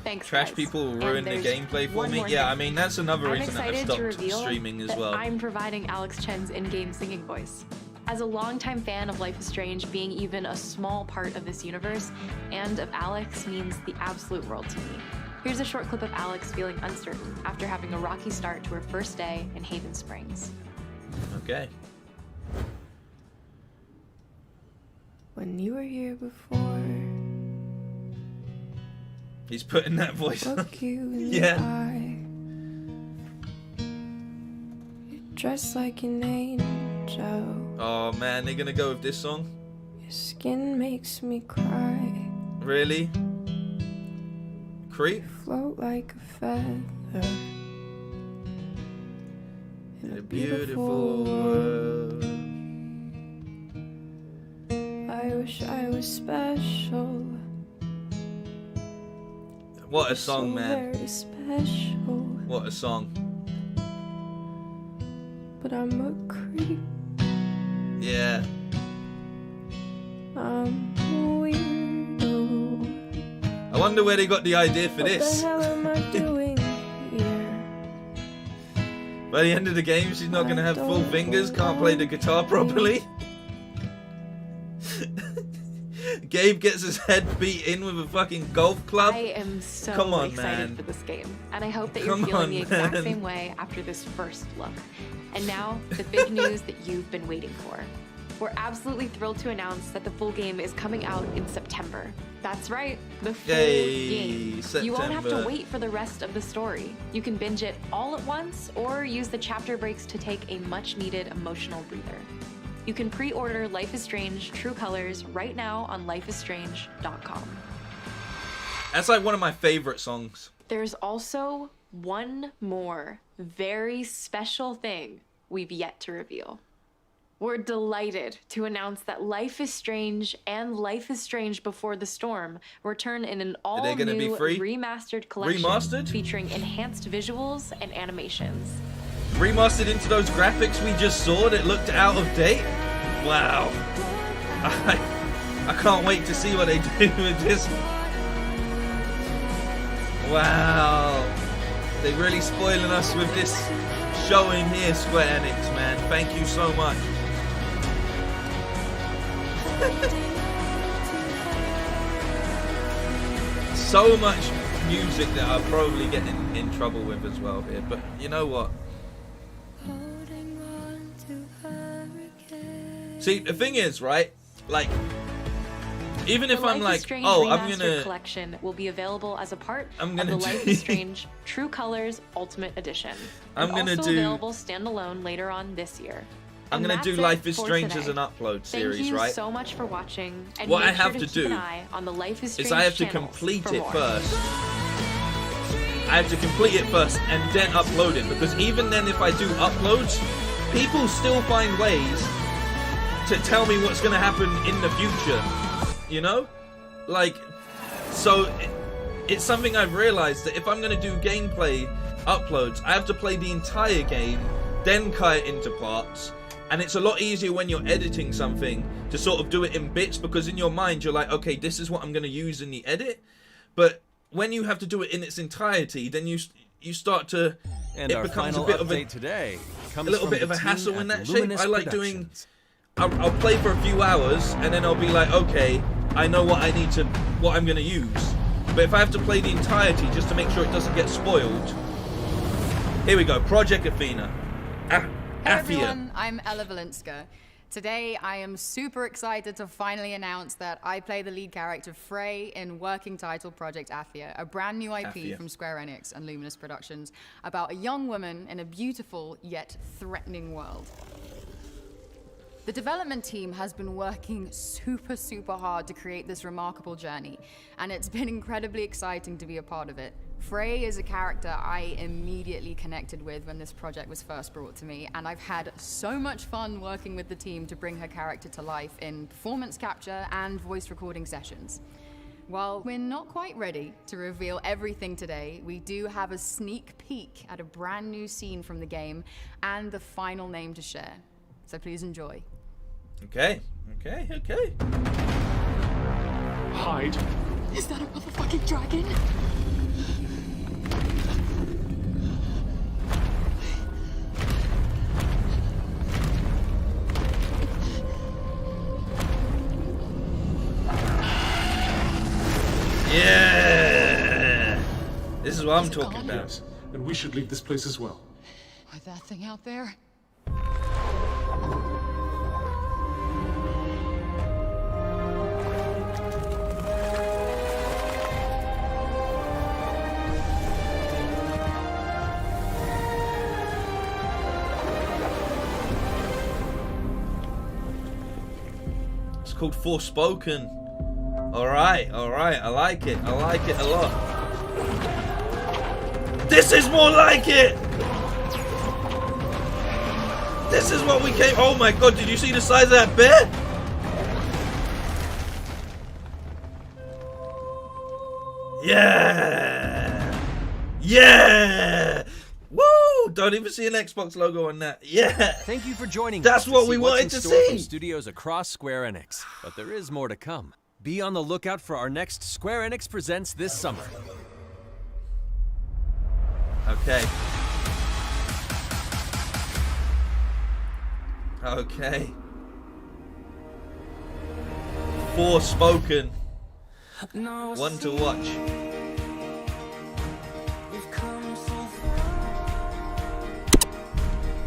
N: Thanks,
A: Trash
N: guys.
A: people
N: And
A: ruin the
N: there's
A: gameplay for
N: one
A: me.
N: more
A: Yeah,
N: thing.
A: I mean, that's another
N: I'm
A: reason that I've
N: excited to
A: stopped
N: reveal
A: streaming as
N: that
A: well.
N: I'm providing Alex Chen's in-game singing voice. As a longtime fan of Life is Strange, being even a small part of this universe and of Alex means the absolute world to me. Here's a short clip of Alex feeling uncertain after having a rocky start to her first day in Haven Springs.
A: Okay.
R: When you were here before,
A: He's putting that voice on.
R: look you in
A: Yeah.
R: the eye. You're dressed like an angel.
A: Oh man, they're gonna go with this song?
R: Your skin makes me cry.
A: Really? Creep?
R: Float like a feather
A: In a beautiful world.
R: I wish I was special.
A: What a song,
R: so
A: man.
R: Very special.
A: What a song.
R: But I'm a creep.
A: Yeah.
R: I'm a weirdo.
A: I wonder where they got the idea for
R: What
A: this.
R: the hell am I doing here?
A: By the end of the game, she's not gonna have full fingers, can't play the guitar properly. Gabe gets his head beat in with a fucking golf club.
N: I am so
A: Come on,
N: excited
A: man.
N: for this game, and I hope that you're
A: Come
N: feeling
A: on,
N: the exact
A: man.
N: same way after this first look. And now, the big news that you've been waiting for. We're absolutely thrilled to announce that the full game is coming out in September. That's right, the full
A: Yay,
N: game. You won't have to
A: September.
N: wait for the rest of the story. You can binge it all at once or use the chapter breaks to take a much-needed emotional breather. You can pre-order Life is Strange True Colors right now on lifeisstrange.com.
A: That's like one of my favorite songs.
N: There's also one more very special thing we've yet to reveal. We're delighted to announce that Life is Strange and Life is Strange Before the Storm return in an
A: they gonna be
N: all-new
A: free?
N: remastered collection
A: Remastered?
N: featuring enhanced visuals and animations.
A: Remastered into those graphics we just saw that looked out of date? Wow. I can't wait to see what they do with this. Wow. They're really spoiling us with this showing here, Square Enix, man. Thank you so much. So much music that I'll probably get in trouble with as well here, but you know what? See, the thing is, right? Like, even if
N: The
A: I'm
N: Life is
A: like,
N: Strange
A: oh, I'm
N: Remastered
A: gonna,
N: collection will be available as a part
A: I'm
N: of
A: gonna
N: the Life
A: do-
N: is Strange True Colors Ultimate Edition.
A: I'm
N: and
A: gonna
N: also
A: do-
N: available standalone later on this year.
A: I'm
N: And
A: gonna
N: that's
A: do
N: it
A: Life is
N: for
A: Strange
N: today.
A: as an upload series,
N: Thank you
A: right?
N: so much for watching. And
A: What
N: make
A: I have
N: sure
A: to
N: keep
A: do
N: an eye on the Life is Strange
A: is I have to
N: channels
A: complete
N: for
A: it
N: more.
A: first. I have to complete it first and then upload it, because even then if I do uploads, people still find ways to tell me what's going to happen in the future, you know? Like, so it's something I've realized that if I'm going to do gameplay uploads, I have to play the entire game, then cut it into parts. And it's a lot easier when you're editing something to sort of do it in bits, because in your mind you're like, okay, this is what I'm going to use in the edit. But when you have to do it in its entirety, then you start to,
C: And
A: it
C: our
A: becomes a
C: final
A: bit of
C: update today comes
A: a little
C: from
A: bit of
C: the
A: a
C: team
A: hassle
C: at
A: in that
C: Luminous
A: shape. I like
C: Productions.
A: doing, I'll play for a few hours and then I'll be like, okay, I know what I need to, what I'm going to use. But if I have to play the entirety just to make sure it doesn't get spoiled, here we go, Project Athena.
U: Hey
A: Athia.
U: everyone, I'm Ella Valinska. Today I am super excited to finally announce that I play the lead character Frey in working title Project Athia, a brand new IP
A: Athia.
U: from Square Enix and Luminous Productions about a young woman in a beautiful yet threatening world. The development team has been working super hard to create this remarkable journey, and it's been incredibly exciting to be a part of it. Frey is a character I immediately connected with when this project was first brought to me, and I've had so much fun working with the team to bring her character to life in performance capture and voice recording sessions. While we're not quite ready to reveal everything today, we do have a sneak peek at a brand new scene from the game and the final name to share. So please enjoy.
A: Okay.
S: Hide.
F: Is that a motherfucking dragon?
A: Yeah! This is what I'm talking about.
S: Yes, and we should leave this place as well.
F: With that thing out there?
A: It's called Forspoken. Alright, I like it a lot. This is more like it! This is what we came. Oh my god, did you see the size of that bear? Yeah! Yeah! Woo! Don't even see an Xbox logo on that. Yeah!
C: Thank you for joining us.
A: That's what
C: to
A: we
C: see what's
A: wanted
C: in
A: to
C: store
A: see.
C: from studios across Square Enix, but there is more to come. Be on the lookout for our next Square Enix Presents this summer.
A: Okay. Forspoken. One to watch.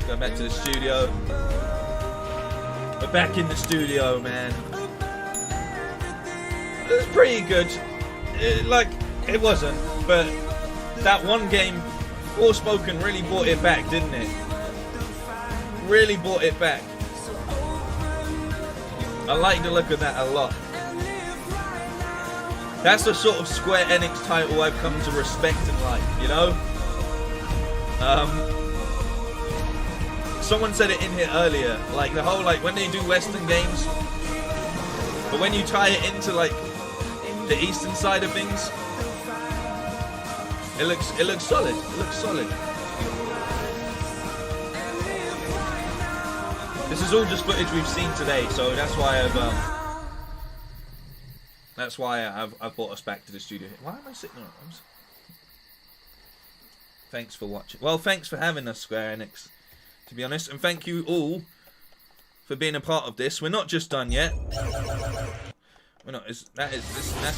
A: Go back to the studio. We're back in the studio, man. It was pretty good. It wasn't, but that one game, Forspoken, really brought it back, didn't it? Really brought it back. I like the look of that a lot. That's the sort of Square Enix title I've come to respect and like, you know? Someone said it in here earlier, like the whole, like when they do Western games, but when you tie it into like the Eastern side of things, it looks solid. It looks solid. This is all just footage we've seen today, so that's why I've brought us back to the studio. Why am I sitting on it? Thanks for watching. Well, thanks for having us, Square Enix, to be honest, and thank you all for being a part of this. We're not just done yet. We're not. That's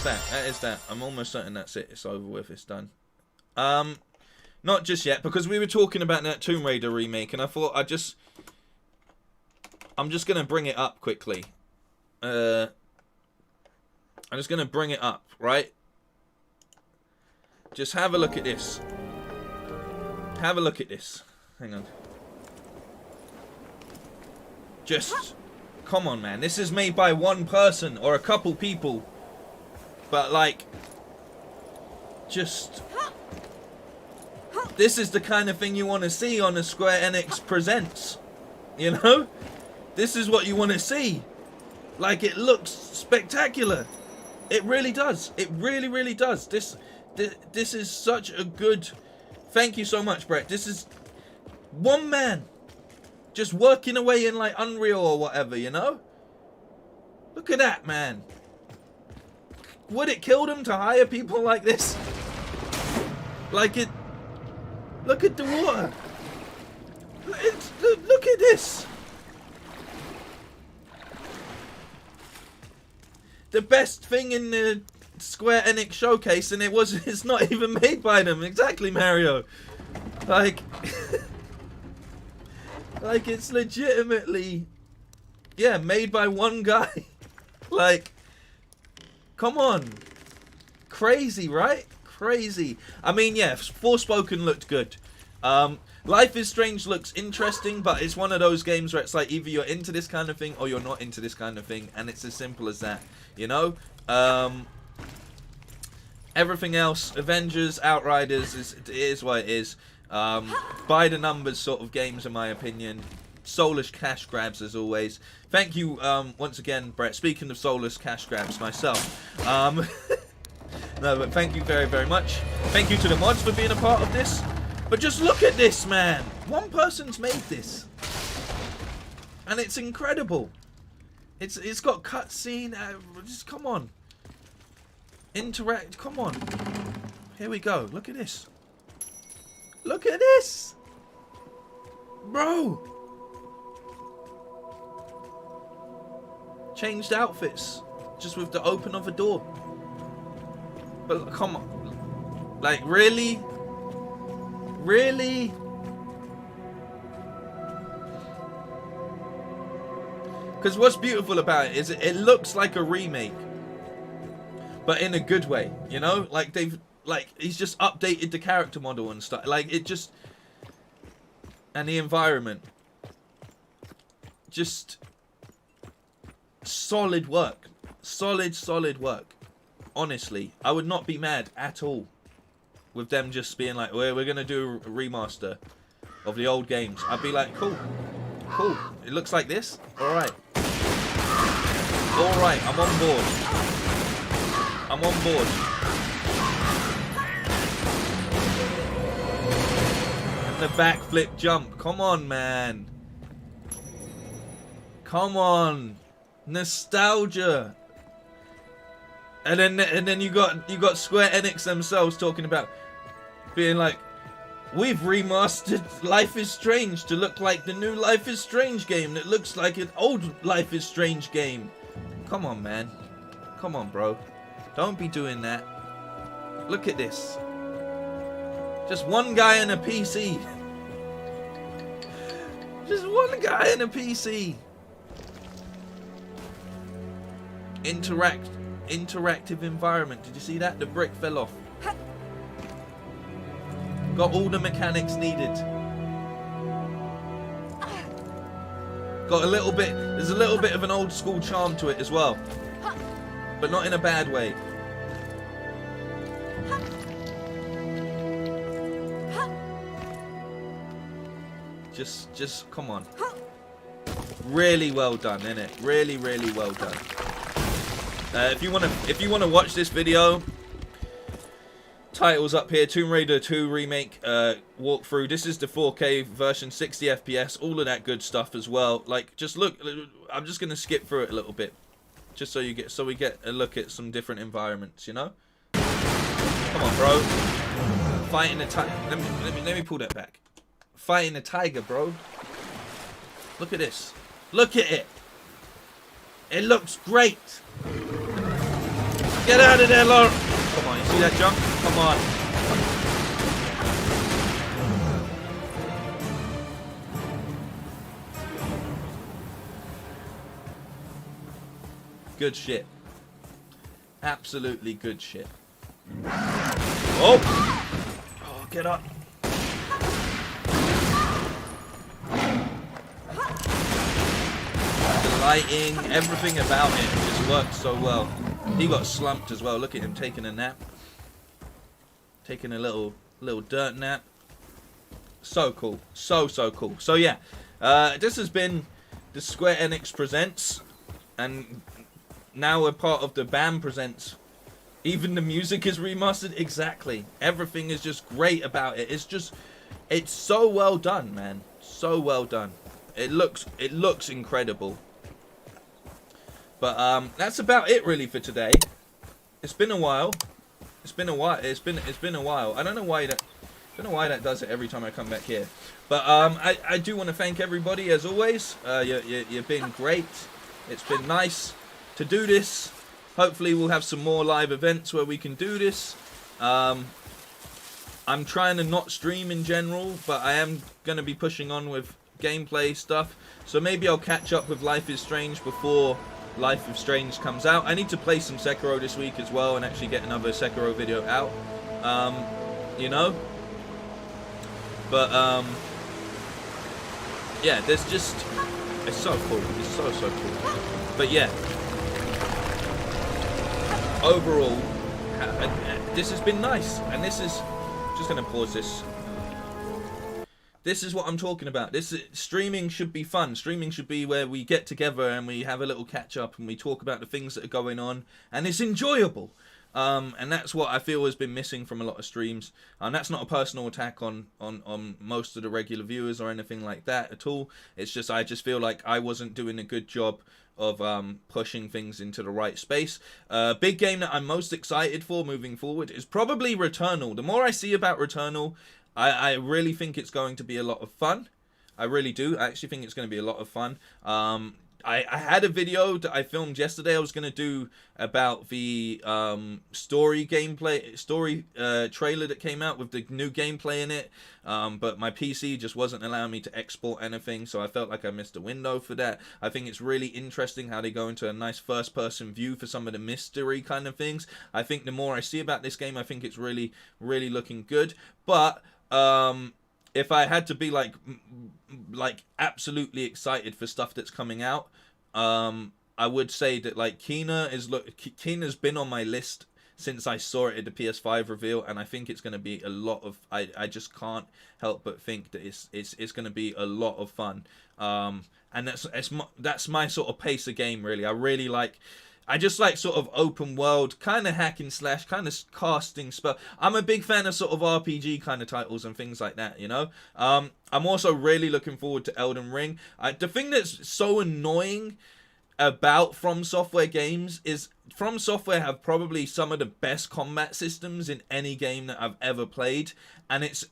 A: that. I'm almost certain that's it. It's over with. It's done. Not just yet, because we were talking about that Tomb Raider remake, and I thought I'm just gonna bring it up quickly. I'm just gonna bring it up, right? Just have a look at this. Have a look at this. Hang on. Just, come on, man. This is made by one person or a couple people. But, like, just... This is the kind of thing you want to see on a Square Enix Presents. You know? This is what you want to see. Like, it looks spectacular. It really does. It really, really does. This is such a good... Thank you so much, Brett. This is one man just working away in, like, Unreal or whatever, you know? Look at that, man. Would it kill them to hire people like this? Like it... Look at the water. Look at this. The best thing in the Square Enix showcase, and it's not even made by them. Exactly, Mario. Like... Like, it's legitimately, yeah, made by one guy. Like, come on. Crazy, right? Crazy. I mean, yeah, Forspoken looked good. Life is Strange looks interesting, but it's one of those games where it's like either you're into this kind of thing or you're not into this kind of thing, and it's as simple as that, you know? Everything else, Avengers, Outriders, it is what it is. By the numbers sort of games, in my opinion. Soulless cash grabs, as always. Thank you once again, Brett. Speaking of soulless cash grabs myself, No, but thank you very, very much. Thank you to the mods for being a part of this. But just look at this, man. One person's made this. And it's incredible. It's got cutscene. Just come on. Interact. Come on. Here we go. Look at this. Look at this. Bro. Changed outfits. Just with the open of a door. But come on. Like, really? Really? Because what's beautiful about it is it looks like a remake. But in a good way, you know? Like, he's just updated the character model and stuff. Like, it just... And the environment. Just... Solid work. Solid work. Honestly, I would not be mad at all with them just being like, we're going to do a remaster of the old games. I'd be like, cool. Cool. It looks like this? Alright. Alright, I'm on board. I'm on board. And the backflip jump. Come on, man. Come on. Nostalgia. And then you got Square Enix themselves talking about being like, we've remastered Life is Strange to look like the new Life is Strange game that looks like an old Life is Strange game. Come on, man. Come on, bro. Don't be doing that. Look at this. Just one guy in a PC. Just one guy in a PC. Interactive environment. Did you see that? The brick fell off. Got all the mechanics needed. Got a little bit, there's a little bit of an old school charm to it as well. But not in a bad way. Just come on. Really well done, innit? Really, really well done. If you wanna watch this video, titles up here: Tomb Raider 2 remake walkthrough. This is the 4K version, 60 FPS, all of that good stuff as well. Like, just look. I'm just gonna skip through it a little bit, just so we get a look at some different environments. You know? Come on, bro. Fighting a tiger. Let me pull that back. Fighting a tiger, bro. Look at this. Look at it. It looks great. Get out of there, Laura. Come on, you see that jump? Come on. Good shit. Absolutely good shit. Oh! Oh, get up. The lighting, everything about it just works so well. He got slumped as well. Look at him taking a nap. Taking a little dirt nap. So cool. So cool. So yeah, this has been the Square Enix Presents, and now we're part of the BAM Presents. Even the music is remastered. Exactly. Everything is just great about it. It's so well done, man. So well done. It looks incredible. But that's about it really for today. It's been a while. It's been a while. I don't know why that does it every time I come back here. But I do want to thank everybody as always. You've been great. It's been nice to do this. Hopefully we'll have some more live events where we can do this. I'm trying to not stream in general, but I am going to be pushing on with gameplay stuff. So maybe I'll catch up with Life is Strange before Life is Strange comes out. I need to play some Sekiro this week as well and actually get another Sekiro video out. You know? But, yeah, there's just... It's so cool. It's so cool. But, yeah. Overall, this has been nice. And this is... Just going to pause this. This is what I'm talking about. Streaming should be fun. Streaming should be where we get together and we have a little catch up and we talk about the things that are going on. And it's enjoyable. And that's what I feel has been missing from a lot of streams. And that's not a personal attack on most of the regular viewers or anything like that at all. It's just I just feel like I wasn't doing a good job of pushing things into the right space. Big game that I'm most excited for moving forward is probably Returnal. The more I see about Returnal, I really think it's going to be a lot of fun. I really do. I actually think it's going to be a lot of fun. I had a video that I filmed yesterday I was going to do about the story trailer that came out with the new gameplay in it, but my PC just wasn't allowing me to export anything, so I felt like I missed a window for that. I think it's really interesting how they go into a nice first-person view for some of the mystery kind of things. I think the more I see about this game, I think it's really, really looking good. But if I had to be like absolutely excited for stuff that's coming out, I would say that like Kina's been on my list since I saw it at the PS5 reveal, and I think it's going to be a lot of. I just can't help but think that it's going to be a lot of fun. And that's my sort of pace of game really. I just like sort of open world, kind of hack and slash, kind of casting spell. I'm a big fan of sort of RPG kind of titles and things like that, you know. I'm also really looking forward to Elden Ring. The thing that's so annoying about From Software games is From Software have probably some of the best combat systems in any game that I've ever played, and it's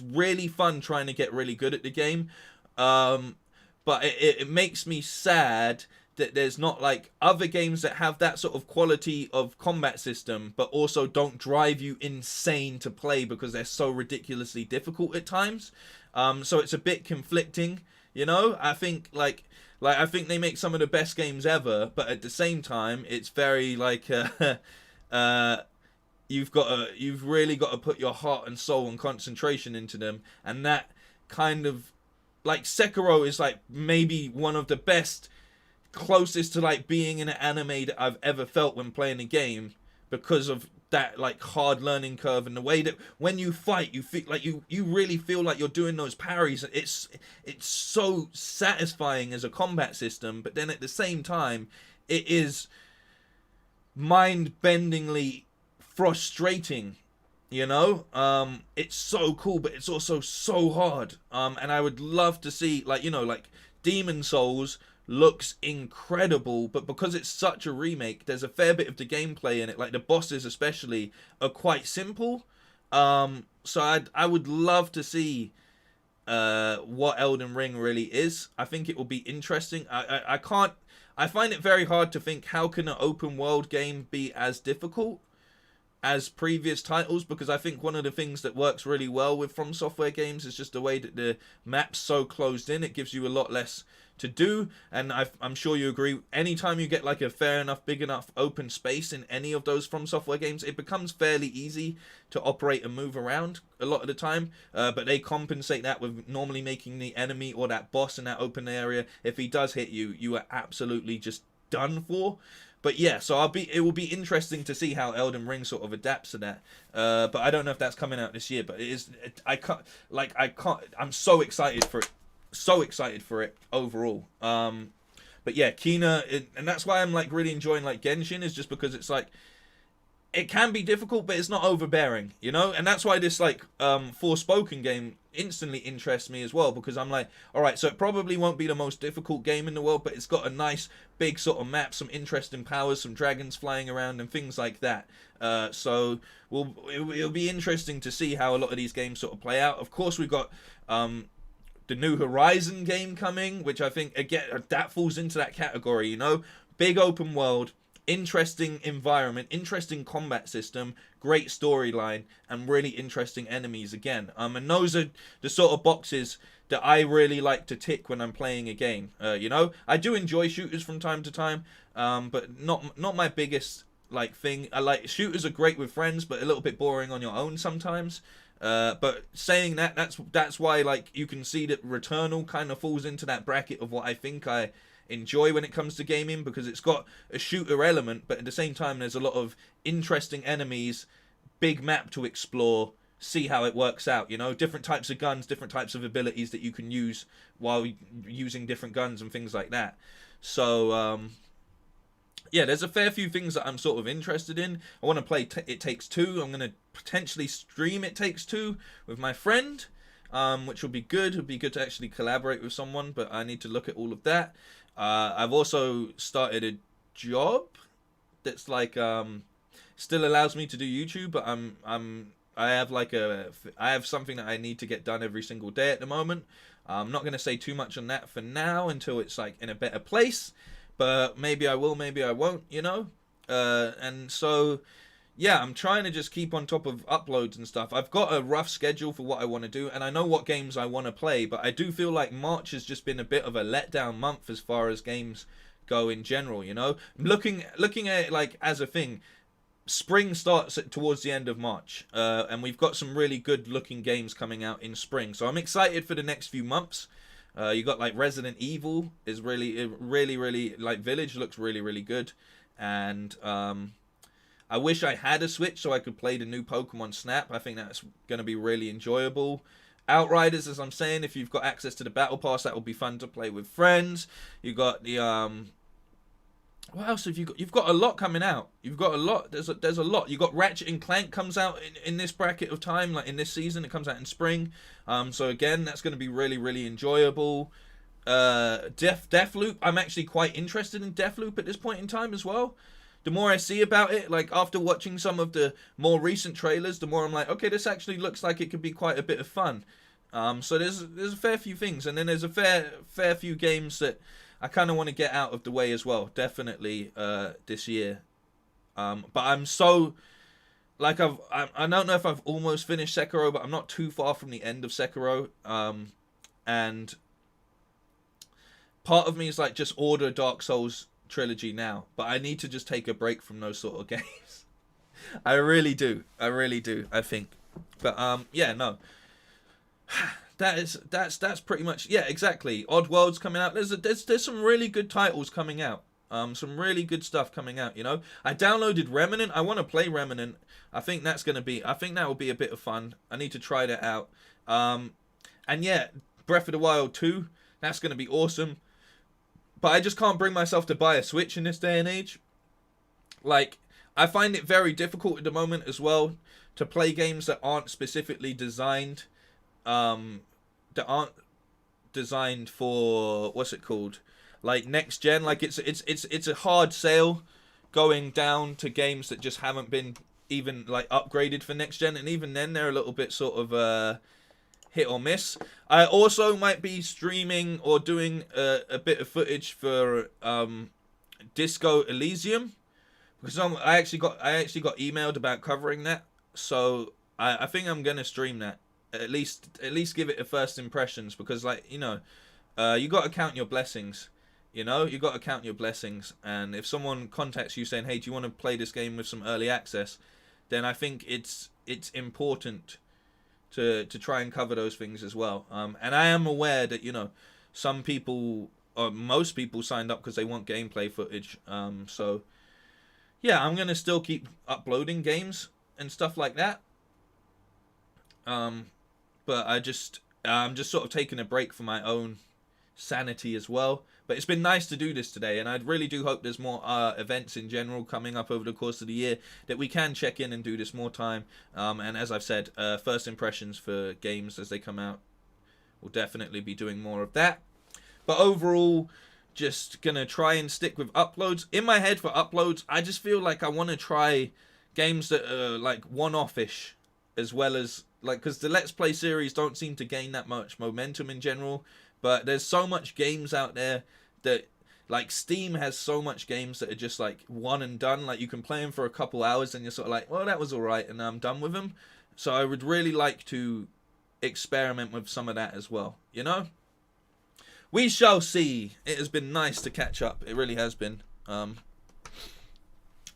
A: really fun trying to get really good at the game. But it makes me sad that there's not like other games that have that sort of quality of combat system but also don't drive you insane to play because they're so ridiculously difficult at times. So it's a bit conflicting, you know. I think like I think they make some of the best games ever, but at the same time it's very like you've really got to put your heart and soul and concentration into them, and that kind of like Sekiro is like maybe one of the best, closest to like being in an anime that I've ever felt when playing a game, because of that like hard learning curve and the way that when you fight you feel like you really feel like you're doing those parries. It's so satisfying as a combat system, but then at the same time it is mind-bendingly frustrating, you know. It's so cool, but it's also so hard. And I would love to see like, you know, like Demon Souls looks incredible, but because it's such a remake, there's a fair bit of the gameplay in it, like the bosses especially are quite simple. So I would love to see what Elden Ring really is. I think it will be interesting. I find it very hard to think how can an open world game be as difficult as previous titles, because I think one of the things that works really well with From Software games is just the way that the map's so closed in. It gives you a lot less to do, and I'm sure you agree, anytime you get like a fair enough, big enough open space in any of those From Software games, it becomes fairly easy to operate and move around a lot of the time. But they compensate that with normally making the enemy or that boss in that open area, if he does hit you, you are absolutely just done for. But yeah, so it will be interesting to see how Elden Ring sort of adapts to that. But I don't know if that's coming out this year, but I'm so excited for it. So excited for it overall. But yeah, Kina, and that's why I'm like really enjoying like Genshin, is just because it's like it can be difficult, but it's not overbearing, you know. And that's why this like Forspoken game instantly interests me as well, because I'm like, all right, so it probably won't be the most difficult game in the world, but it's got a nice big sort of map, some interesting powers, some dragons flying around and things like that. So it'll be interesting to see how a lot of these games sort of play out. Of course, we've got the new Horizon game coming, which I think again that falls into that category, you know. Big open world, interesting environment, interesting combat system, great storyline, and really interesting enemies again. And those are the sort of boxes that I really like to tick when I'm playing a game. You know, I do enjoy shooters from time to time, but not my biggest like thing. I like shooters are great with friends, but a little bit boring on your own sometimes. But saying that, that's why like you can see that Returnal kind of falls into that bracket of what I think I enjoy when it comes to gaming, because it's got a shooter element, but at the same time there's a lot of interesting enemies, big map to explore, see how it works out, you know, different types of guns, different types of abilities that you can use while using different guns and things like that. So yeah, there's a fair few things that I'm sort of interested in. I want to play It Takes Two. I'm going to potentially stream It Takes Two with my friend, which would be good. It would be good to actually collaborate with someone, but I need to look at all of that. I've also started a job that's like still allows me to do YouTube, but I have something that I need to get done every single day at the moment. I'm not going to say too much on that for now until it's like in a better place, but maybe I will, maybe I won't, you know. And so yeah, I'm trying to just keep on top of uploads and stuff. I've got a rough schedule for what I want to do, and I know what games I want to play, but I do feel like March has just been a bit of a letdown month as far as games go in general, you know. Looking at it like as a thing, spring starts towards the end of March, and we've got some really good looking games coming out in spring, so I'm excited for the next few months. You got like Resident Evil is really like Village looks really good, and I wish I had a Switch so I could play the new Pokemon Snap. I think that's going to be really enjoyable. Outriders, as I'm saying, if you've got access to the Battle Pass, that will be fun to play with friends. You got the what else have you got? You've got a lot coming out. You've got a lot. There's a lot. You got Ratchet and Clank comes out in this bracket of time, like in this season. It comes out in spring. So again, that's going to be really enjoyable. Deathloop. I'm actually quite interested in Deathloop at this point in time as well. The more I see about it, like after watching some of the more recent trailers, the more I'm like, okay, this actually looks like it could be quite a bit of fun. So there's a fair few things, and then there's a fair few games that I kind of want to get out of the way as well, definitely this year. But I'm so like I don't know if I've almost finished Sekiro, but I'm not too far from the end of Sekiro. And part of me is like, just order Dark Souls trilogy now, but I need to just take a break from those sort of games. I really do, I think. But yeah, no. That's pretty much, yeah, exactly. Oddworld's coming out. There's some really good titles coming out. Some really good stuff coming out, you know. I downloaded Remnant. I want to play Remnant. I think that will be a bit of fun. I need to try that out. And yeah, Breath of the Wild 2, that's going to be awesome. But I just can't bring myself to buy a Switch in this day and age. Like, I find it very difficult at the moment as well to play games that aren't specifically designed, that aren't designed for, what's it called, like next gen. Like it's a hard sale going down to games that just haven't been even like upgraded for next gen, and even then they're a little bit sort of hit or miss. I also might be streaming or doing a bit of footage for Disco Elysium, because I actually got emailed about covering that, so I think I'm gonna stream that, at least give it a first impressions, because like, you know, you got to count your blessings, you know, you got to count your blessings. And if someone contacts you saying, hey, do you want to play this game with some early access, then I think it's important to try and cover those things as well. And I am aware that, you know, some people, or most people, signed up because they want gameplay footage. So yeah, I'm gonna still keep uploading games and stuff like that. But I'm just sort of taking a break for my own sanity as well. But it's been nice to do this today, and I really do hope there's more events in general coming up over the course of the year that we can check in and do this more time. And as I've said, first impressions for games as they come out, we'll definitely be doing more of that. But overall, just gonna try and stick with uploads. In my head for uploads, I just feel like I want to try games that are like one-off-ish, as well as like, because the Let's Play series don't seem to gain that much momentum in general. But there's so much games out there that, like, Steam has so much games that are just like one and done. Like, you can play them for a couple hours and you're sort of like, well, that was alright, and I'm done with them. So I would really like to experiment with some of that as well, you know? We shall see. It has been nice to catch up. It really has been. And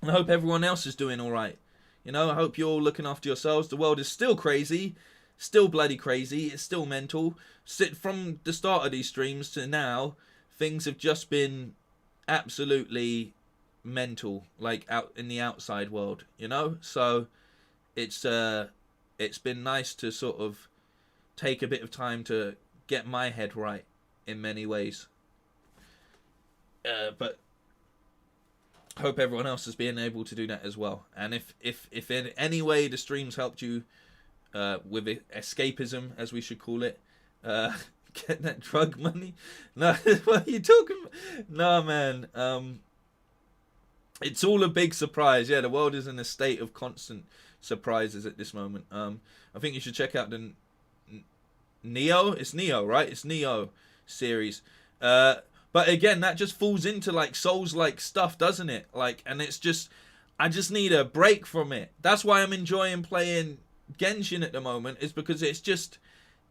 A: I hope everyone else is doing alright. You know, I hope you're all looking after yourselves. The world is still crazy. Still bloody crazy. It's still mental. From the start of these streams to now, things have just been absolutely mental, like out in the outside world, you know? So it's been nice to sort of take a bit of time to get my head right in many ways. But hope everyone else has been able to do that as well. And if in any way the streams helped you with escapism, as we should call it, get that drug money. No, what are you talking about? No, man. It's all a big surprise. Yeah, the world is in a state of constant surprises at this moment. I think you should check out the Neo. It's Neo, right? It's Neo series. But again, that just falls into like Souls-like stuff, doesn't it? Like, and it's just, I just need a break from it. That's why I'm enjoying playing Genshin at the moment, is because it's just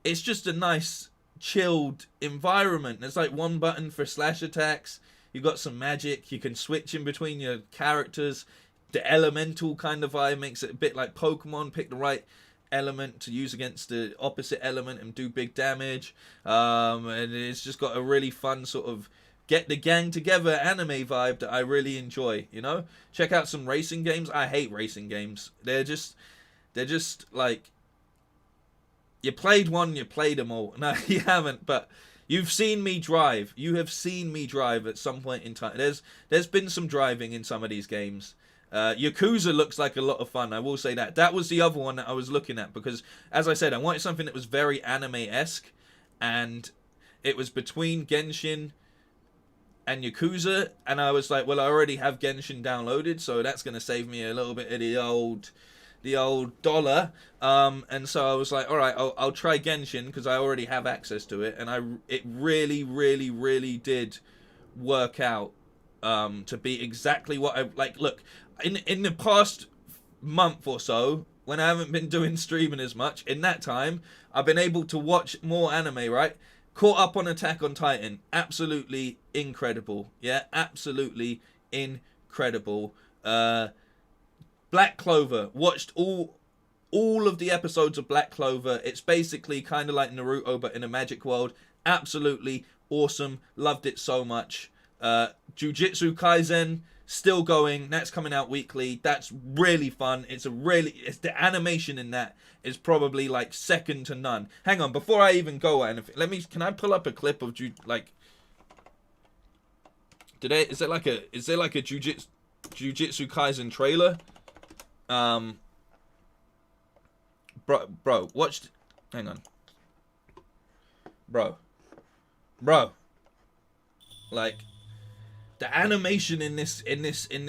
A: a nice chilled environment. There's like one button for slash attacks. You got some magic. You can switch in between your characters. The elemental kind of vibe makes it a bit like Pokemon. Pick the right element to use against the opposite element and do big damage. And it's just got a really fun sort of get the gang together anime vibe that I really enjoy, you know? Check out some racing games. I hate racing games. They're just like, you played one, you played them all. No, you haven't, but you've seen me drive. You have seen me drive at some point in time. There's been some driving in some of these games. Yakuza looks like a lot of fun, I will say that. That was the other one that I was looking at, because, as I said, I wanted something that was very anime-esque, and it was between Genshin and Yakuza, and I was like, well, I already have Genshin downloaded, so that's going to save me a little bit of the old dollar, and so I was like, all right, I'll try Genshin, because I already have access to it, and it really, really, really did work out to be exactly what I like. Look, in the past month or so, when I haven't been doing streaming as much, in that time, I've been able to watch more anime, right? Caught up on Attack on Titan. Absolutely incredible. Yeah, absolutely incredible. Black Clover. Watched all of the episodes of Black Clover. It's basically kind of like Naruto, but in a magic world. Absolutely awesome. Loved it so much. Jujutsu Kaisen, still going. That's coming out weekly. That's really fun. It's the animation in that is probably like second to none. Hang on, before I even go at anything, can I pull up a clip of is there like a Jujutsu Kaisen trailer? Bro, hang on. Bro. Like, the animation in this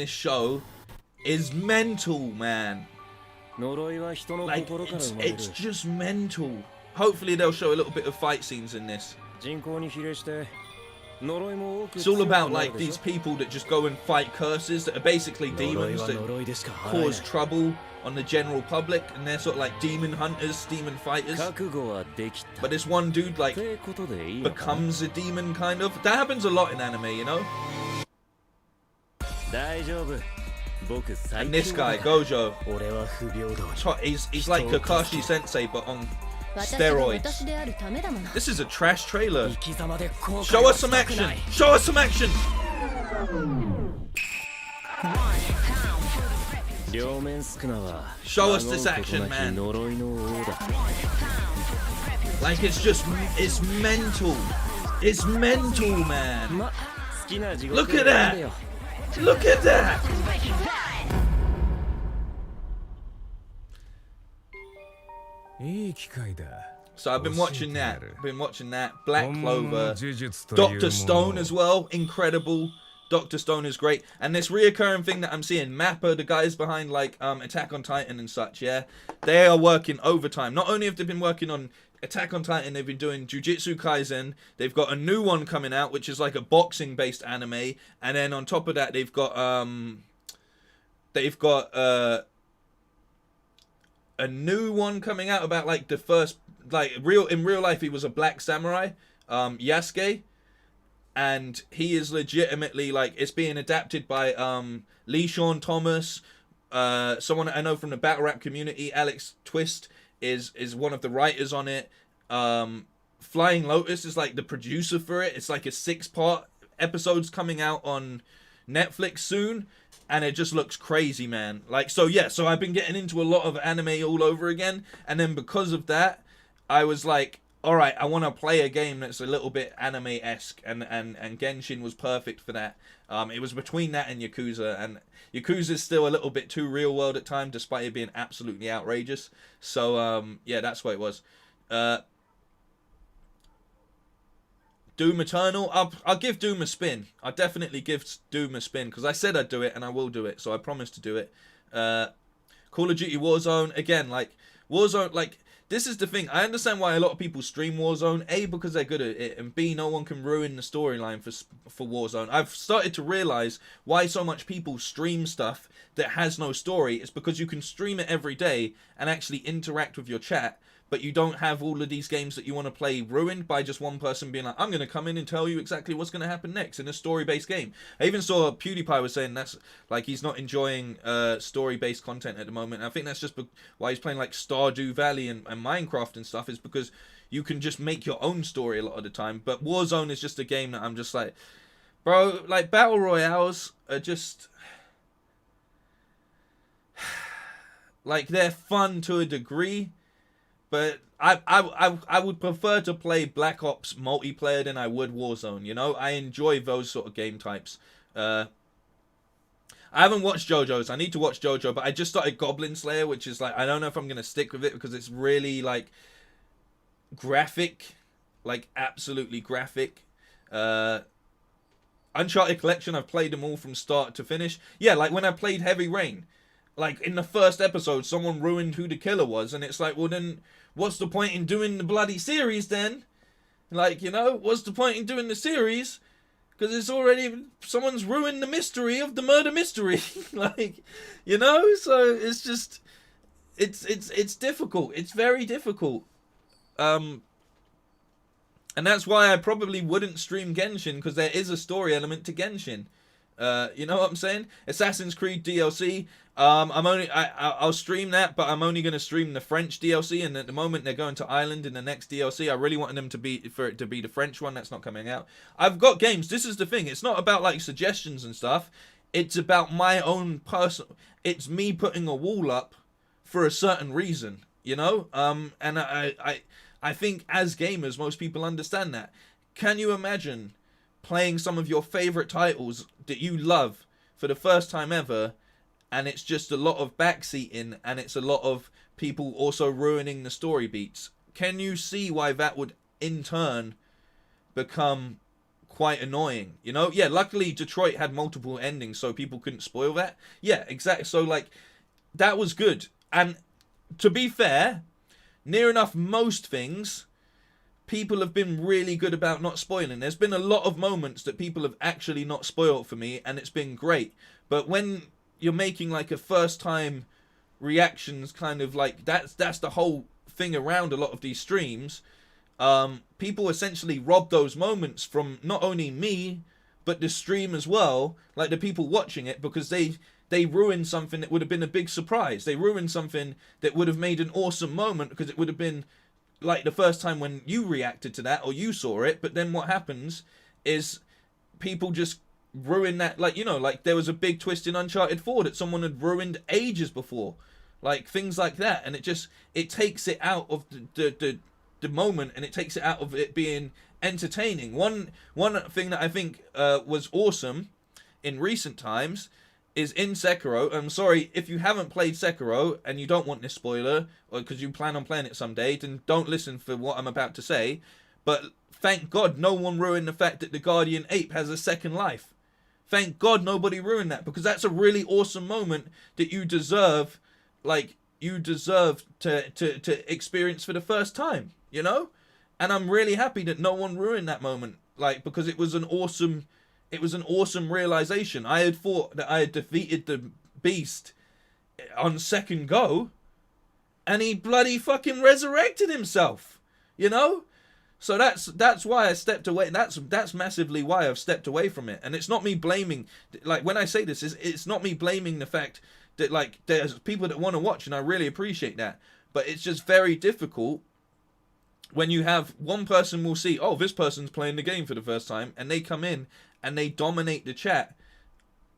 A: show is mental, man. Like, it's just mental. Hopefully they'll show a little bit of fight scenes in this. It's all about like these people that just go and fight curses that are basically demons that cause trouble on the general public, and they're sort of like demon hunters, demon fighters. But this one dude like becomes a demon, kind of. That happens a lot in anime, you know? And this guy, Gojo, he's like Kakashi Sensei, but on steroids. This is a trash trailer. Show us some action! Show us some action! Show us this action, man. Like, it's mental. It's mental, man. Look at that! Look at that! So I've been watching that. Black Clover. Dr. Stone as well. Incredible. Dr. Stone is great. And this reoccurring thing that I'm seeing, Mappa, the guys behind like Attack on Titan and such, yeah, they are working overtime. Not only have they been working on Attack on Titan, they've been doing Jujutsu Kaisen. They've got a new one coming out, which is like a boxing based anime. And then on top of that, they've got a new one coming out about like the first, like in real life he was a black samurai, Yasuke, and he is legitimately like, it's being adapted by Lee Sean Thomas, someone I know from the battle rap community. Alex Twist is one of the writers on it. Flying Lotus is like the producer for it. It's like a 6-part episodes coming out on Netflix soon, and it just looks crazy, man. Like, so yeah, so I've been getting into a lot of anime all over again, and then because of that, I was like, all right, I want to play a game that's a little bit anime-esque, and Genshin was perfect for that. It was between that and Yakuza, and Yakuza's still a little bit too real world at times, despite it being absolutely outrageous. So, yeah, that's what it was. Doom Eternal, I'll give Doom a spin. I'll definitely give Doom a spin, because I said I'd do it, and I will do it, so I promise to do it. Call of Duty Warzone, again, like, Warzone, like, this is the thing. I understand why a lot of people stream Warzone. A, because they're good at it, and B, no one can ruin the storyline for Warzone. I've started to realize why so much people stream stuff that has no story. It's because you can stream it every day and actually interact with your chat, but you don't have all of these games that you want to play ruined by just one person being like, I'm going to come in and tell you exactly what's going to happen next in a story-based game. I even saw PewDiePie was saying that's like he's not enjoying story-based content at the moment. And I think that's just why he's playing like Stardew Valley and Minecraft and stuff, is because you can just make your own story a lot of the time. But Warzone is just a game that I'm just like, bro, like Battle Royales are just... like, they're fun to a degree, but I would prefer to play Black Ops multiplayer than I would Warzone, you know? I enjoy those sort of game types. I haven't watched JoJo's. I need to watch JoJo, but I just started Goblin Slayer, which is like, I don't know if I'm going to stick with it because it's really like graphic, like absolutely graphic. Uncharted Collection, I've played them all from start to finish. Yeah, like when I played Heavy Rain, like in the first episode, someone ruined who the killer was, and it's like, well then, what's the point in doing the bloody series then? Like, you know, what's the point in doing the series? Because it's already, someone's ruined the mystery of the murder mystery. Like, you know, so it's just, it's difficult. It's very difficult. And that's why I probably wouldn't stream Genshin, because there is a story element to Genshin. You know what I'm saying? Assassin's Creed DLC. I'll stream that, but I'm only going to stream the French DLC, and at the moment they're going to Ireland in the next DLC. I really wanted them to be, for it to be the French one. That's not coming out. I've got games. This is the thing. It's not about like suggestions and stuff. It's about my own personal. It's me putting a wall up for a certain reason, you know. And I think as gamers, most people understand that. Can you imagine playing some of your favorite titles that you love for the first time ever, and it's just a lot of backseating, and it's a lot of people also ruining the story beats? Can you see why that would in turn become quite annoying? You know, yeah, luckily Detroit had multiple endings so people couldn't spoil that. Yeah, exactly. So like, that was good. And to be fair, near enough most things, people have been really good about not spoiling. There's been a lot of moments that people have actually not spoiled for me, and it's been great. But when you're making like a first time reactions kind of like, that's the whole thing around a lot of these streams, people essentially rob those moments from not only me but the stream as well, like the people watching it, because they ruined something that would have been a big surprise. They ruined something that would have made an awesome moment, because it would have been like the first time when you reacted to that or you saw it. But then what happens is people just ruin that. Like, you know, like there was a big twist in Uncharted 4 that someone had ruined ages before, like things like that, and it takes it out of the moment, and it takes it out of it being entertaining. One thing that I think was awesome in recent times is in Sekiro. I'm sorry, if you haven't played Sekiro and you don't want this spoiler, or because you plan on playing it someday, then don't listen for what I'm about to say. But thank God no one ruined the fact that the Guardian Ape has a second life. Thank God nobody ruined that, because that's a really awesome moment that you deserve, like, you deserve to experience for the first time, you know? And I'm really happy that no one ruined that moment, like, because it was an awesome realization. I had thought that I had defeated the beast on second go, and he bloody fucking resurrected himself, you know? So that's why I stepped away. That's massively why I've stepped away from it. And it's not me blaming, like when I say this, it's not me blaming the fact that like there's people that want to watch, and I really appreciate that. But it's just very difficult when you have one person will see, oh, this person's playing the game for the first time, and they come in and they dominate the chat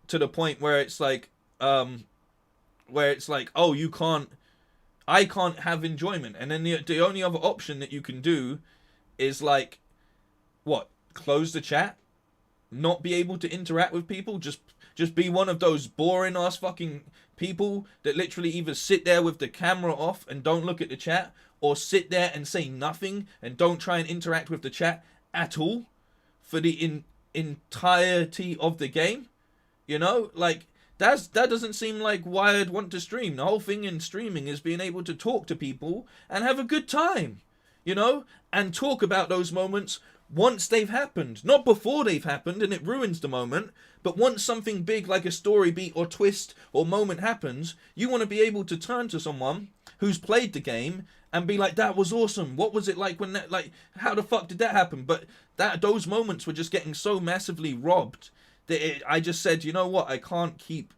A: to the point where it's like, oh, you can't, I can't have enjoyment. And then the only other option that you can do is like, what? Close the chat? Not be able to interact with people? Just be one of those boring ass fucking people that literally either sit there with the camera off and don't look at the chat, or sit there and say nothing and don't try and interact with the chat at all for the entirety of the game. You know, like that doesn't seem like why I'd want to stream. The whole thing in streaming is being able to talk to people and have a good time, you know, and talk about those moments once they've happened, not before they've happened and it ruins the moment, but once something big like a story beat or twist or moment happens, you want to be able to turn to someone who's played the game and be like, that was awesome. What was it like when that, like, how the fuck did that happen? But those moments were just getting so massively robbed that I just said, you know what, I can't keep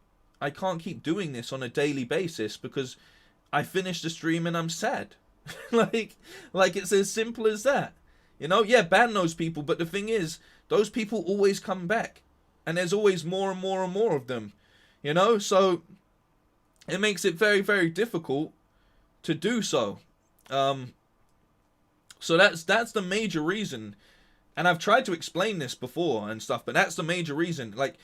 A: doing this on a daily basis because I finished the stream and I'm sad. like it's as simple as that. You know, yeah, ban those people, but the thing is, those people always come back. And there's always more and more and more of them. You know, so it makes it very, very difficult to do so. So that's the major reason. And I've tried to explain this before and stuff, but that's the major reason. Like,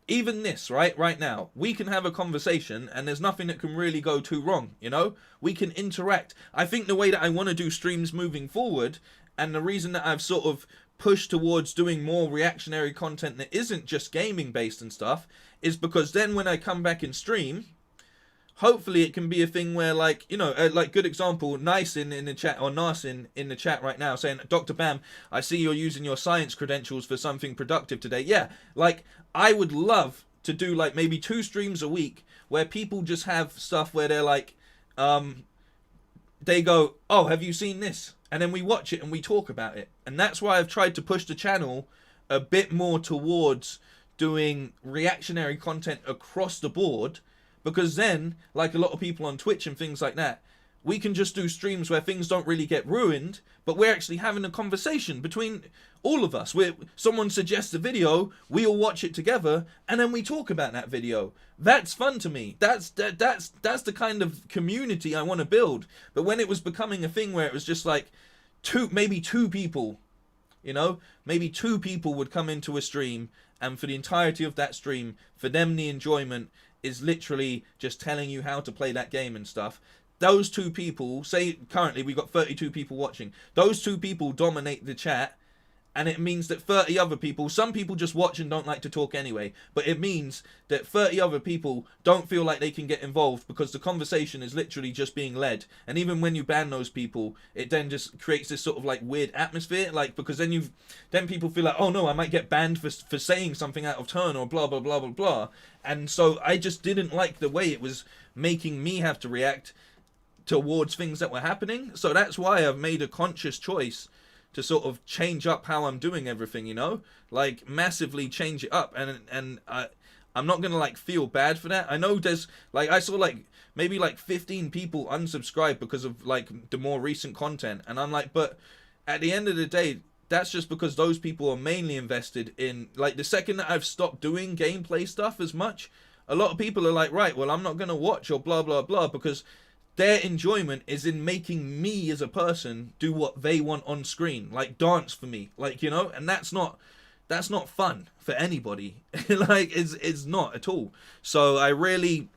A: even this, right now, we can have a conversation and there's nothing that can really go too wrong, you know? We can interact. I think the way that I want to do streams moving forward, and the reason that I've sort of pushed towards doing more reactionary content that isn't just gaming based and stuff, is because then when I come back in stream, hopefully it can be a thing where, like, you know, like, good example, Nysin in the chat, or Narsin in the chat right now saying, Dr. Bam, I see you're using your science credentials for something productive today. Yeah, like, I would love to do, like, maybe 2 streams a week where people just have stuff where they're like, they go, oh, have you seen this? And then we watch it and we talk about it. And that's why I've tried to push the channel a bit more towards doing reactionary content across the board, because then, like a lot of people on Twitch and things like that, we can just do streams where things don't really get ruined, but we're actually having a conversation between all of us. Someone suggests a video, we all watch it together, and then we talk about that video. That's fun to me. That's the kind of community I want to build. But when it was becoming a thing where it was just like maybe two people, you know, maybe 2 people would come into a stream, and for the entirety of that stream, for them the enjoyment is literally just telling you how to play that game and stuff. Those 2 people, say currently we've got 32 people watching, those 2 people dominate the chat, and it means that 30 other people, some people just watch and don't like to talk anyway, but it means that 30 other people don't feel like they can get involved because the conversation is literally just being led. And even when you ban those people, it then just creates this sort of like weird atmosphere, like, because then people feel like, oh no, I might get banned for saying something out of turn or blah blah blah blah blah. And so I just didn't like the way it was making me have to react towards things that were happening. So that's why I've made a conscious choice to sort of change up how I'm doing everything, you know, like massively change it up. And I'm not gonna like feel bad for that. I know there's like, I saw like maybe like 15 people unsubscribe because of like the more recent content, and I'm like, but at the end of the day, that's just because those people are mainly invested in, like, the second that I've stopped doing gameplay stuff as much, a lot of people are like, right, well, I'm not gonna watch or blah blah blah, because their enjoyment is in making me as a person do what they want on screen, like dance for me, like, you know, and that's not fun for anybody. Like, it's not at all. So I really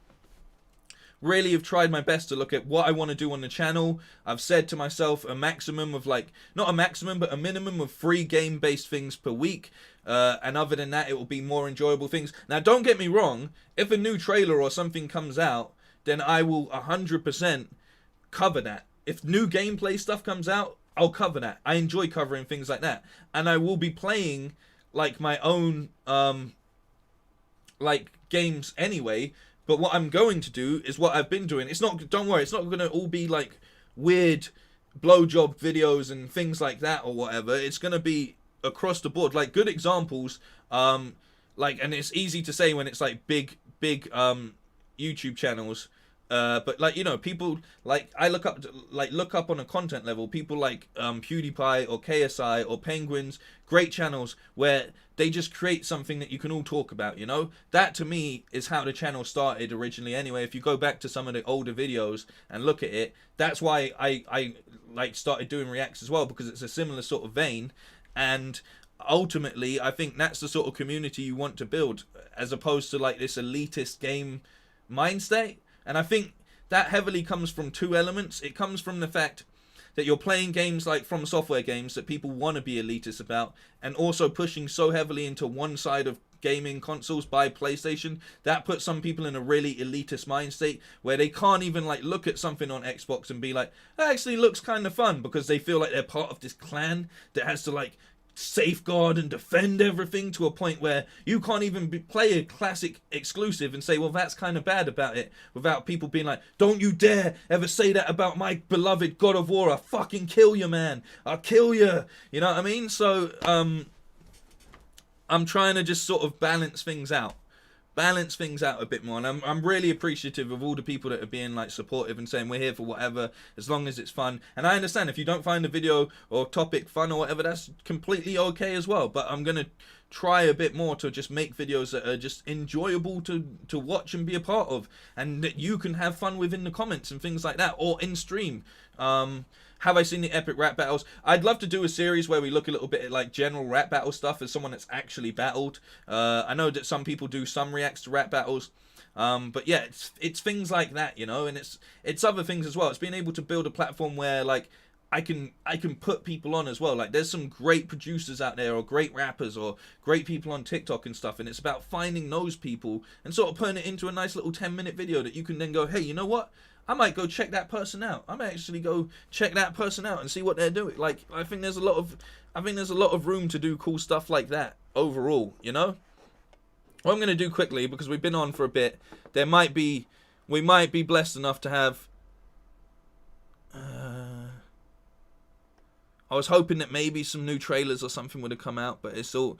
A: have tried my best to look at what I want to do on the channel. I've said to myself a maximum of, like, not a maximum, but a minimum of 3 game-based things per week. And other than that, it will be more enjoyable things. Now, don't get me wrong. If a new trailer or something comes out, then I will 100% cover that. If new gameplay stuff comes out, I'll cover that. I enjoy covering things like that. And I will be playing, like, my own, like, games anyway. But what I'm going to do is what I've been doing. It's not, don't worry, it's not going to all be, like, weird blowjob videos and things like that or whatever. It's going to be across the board. Like, good examples, like, and it's easy to say when it's, like, big, YouTube channels, But like, you know, people like I look up on a content level, people like PewDiePie or KSI or Penguins, great channels where they just create something that you can all talk about, you know? That to me is how the channel started originally anyway. If you go back to some of the older videos and look at it, that's why I like started doing reacts as well, because it's a similar sort of vein. And ultimately I think that's the sort of community you want to build, as opposed to like this elitist game mind state. And I think that heavily comes from two elements. It comes from the fact that you're playing games like From Software games that people want to be elitist about, and also pushing so heavily into one side of gaming consoles by PlayStation, that puts some people in a really elitist mind state where they can't even like look at something on Xbox and be like, that actually looks kind of fun, because they feel like they're part of this clan that has to like safeguard and defend everything, to a point where you can't even play a classic exclusive and say, well, that's kind of bad about it, without people being like, don't you dare ever say that about my beloved God of War, I'll fucking kill you, man, I'll kill you, you know what I mean? So I'm trying to just sort of balance things out a bit more, and I'm really appreciative of all the people that are being like supportive and saying we're here for whatever, as long as it's fun. And I understand if you don't find the video or topic fun or whatever, that's completely okay as well, but I'm gonna try a bit more to just make videos that are just enjoyable to watch and be a part of, and that you can have fun with in the comments and things like that, or in stream. Have I seen the epic rap battles? I'd love to do a series where we look a little bit at like general rap battle stuff as someone that's actually battled. I know that some people do some reacts to rap battles. But yeah, it's things like that, you know, and it's other things as well. It's being able to build a platform where like I can put people on as well. Like there's some great producers out there, or great rappers, or great people on TikTok and stuff, and it's about finding those people and sort of putting it into a nice little 10-minute video that you can then go, hey, you know what? I might go check that person out. I might actually go check that person out and see what they're doing. Like, I think there's a lot of room to do cool stuff like that overall, you know? What I'm going to do quickly, because we've been on for a bit, we might be blessed enough to have I was hoping that maybe some new trailers or something would have come out, but it's all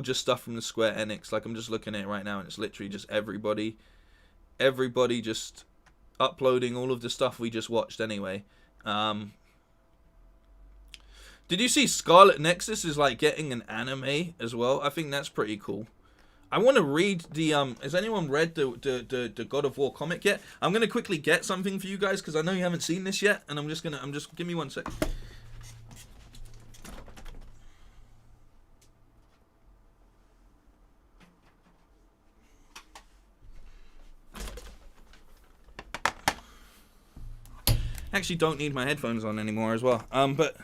A: just stuff from the Square Enix. Like, I'm just looking at it right now, and it's literally just everybody just uploading all of the stuff we just watched anyway. Did you see Scarlet Nexus is like getting an anime as well? I think that's pretty cool. I want to read the has anyone read the God of War comic yet? I'm gonna quickly get something for you guys because I know you haven't seen this yet, and I'm just give me 1 sec. Actually don't need my headphones on anymore as well. But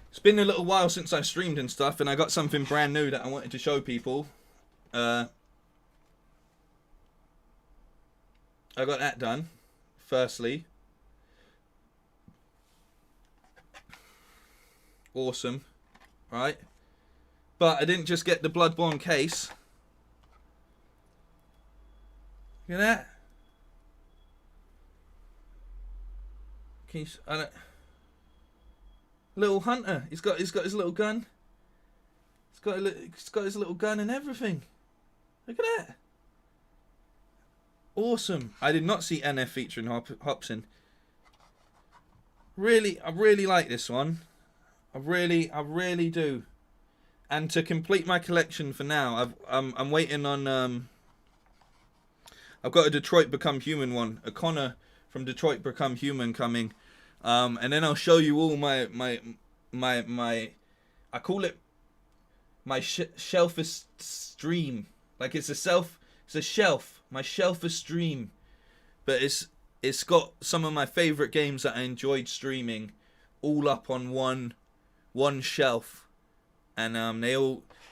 A: it's been a little while since I streamed and stuff, and I got something brand new that I wanted to show people. I got that done, firstly. Awesome, right? But I didn't just get the Bloodborne case. Look at that. Little hunter. He's got his little gun. He's got his little gun and everything. Look at that. Awesome. I did not see NF featuring Hobson. Really, I really like this one. I really do. And to complete my collection for now, I'm waiting on I've got a Detroit Become Human one, a Connor from Detroit Become Human coming. And then I'll show you all my I call it my shelfist stream. Like it's a shelf, my shelfist stream. But it's got some of my favorite games that I enjoyed streaming all up on one shelf. And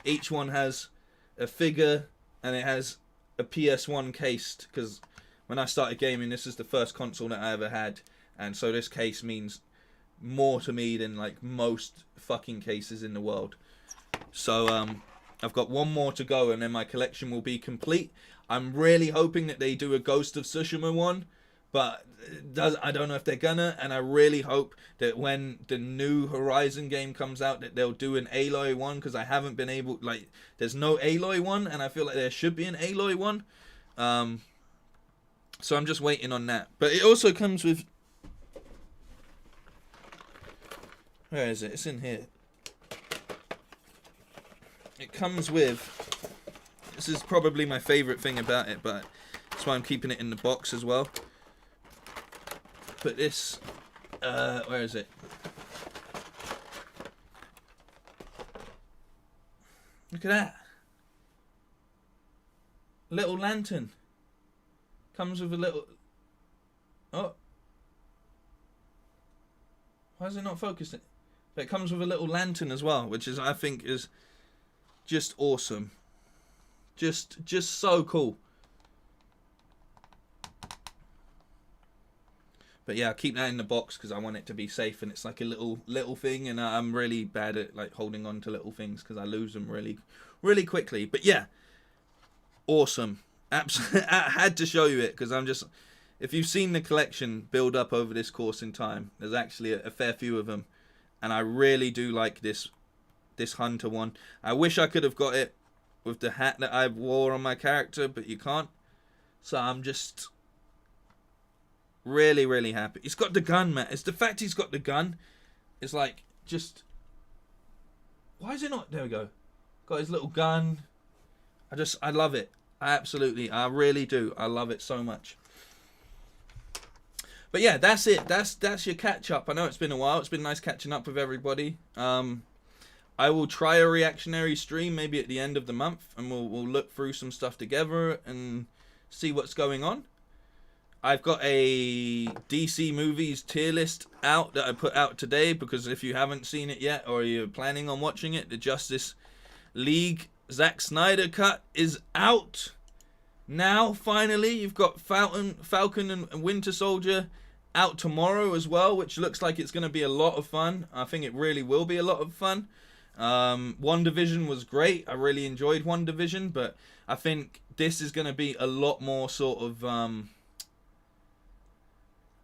A: each one has a figure, and it has a PS1 cased, because when I started gaming, this is the first console that I ever had. And so this case means more to me than like most fucking cases in the world. So I've got one more to go, and then my collection will be complete. I'm really hoping that they do a Ghost of Tsushima one, but I don't know if they're gonna. And I really hope that when the new Horizon game comes out, that they'll do an Aloy one, because I haven't been able, like, there's no Aloy one, and I feel like there should be an Aloy one. So I'm just waiting on that. But it also comes with... Where is it? It's in here. It comes with... This is probably my favourite thing about it, but that's why I'm keeping it in the box as well. But this... where is it? Look at that. Little lantern. Comes with a little... Oh. Why is it not focusing? But it comes with a little lantern as well, which is, I think, is just awesome. Just so cool. But yeah, I'll keep that in the box because I want it to be safe, and it's like a little thing, and I'm really bad at like holding on to little things because I lose them really quickly. But yeah, awesome. Absolutely, I had to show you it because I'm just... If you've seen the collection build up over this course in time, there's actually a fair few of them, and I really do like this Hunter one. I wish I could have got it with the hat that I wore on my character, but you can't. So I'm just really happy. He's got the gun, man. It's the fact he's got the gun. It's like, just... Why is it not... There we go. Got his little gun. I love it. I really do. I love it so much. But yeah, that's it. That's your catch up. I know it's been a while. It's been nice catching up with everybody. I will try a reactionary stream maybe at the end of the month, and we'll look through some stuff together and see what's going on. I've got a DC movies tier list out that I put out today, because if you haven't seen it yet or you're planning on watching it, the Justice League Zack Snyder cut is out now. Finally, you've got Falcon and Winter Soldier out tomorrow as well, which looks like it's going to be a lot of fun. I think it really will be a lot of fun. WandaVision was great. I really enjoyed WandaVision, but I think this is going to be a lot more sort of...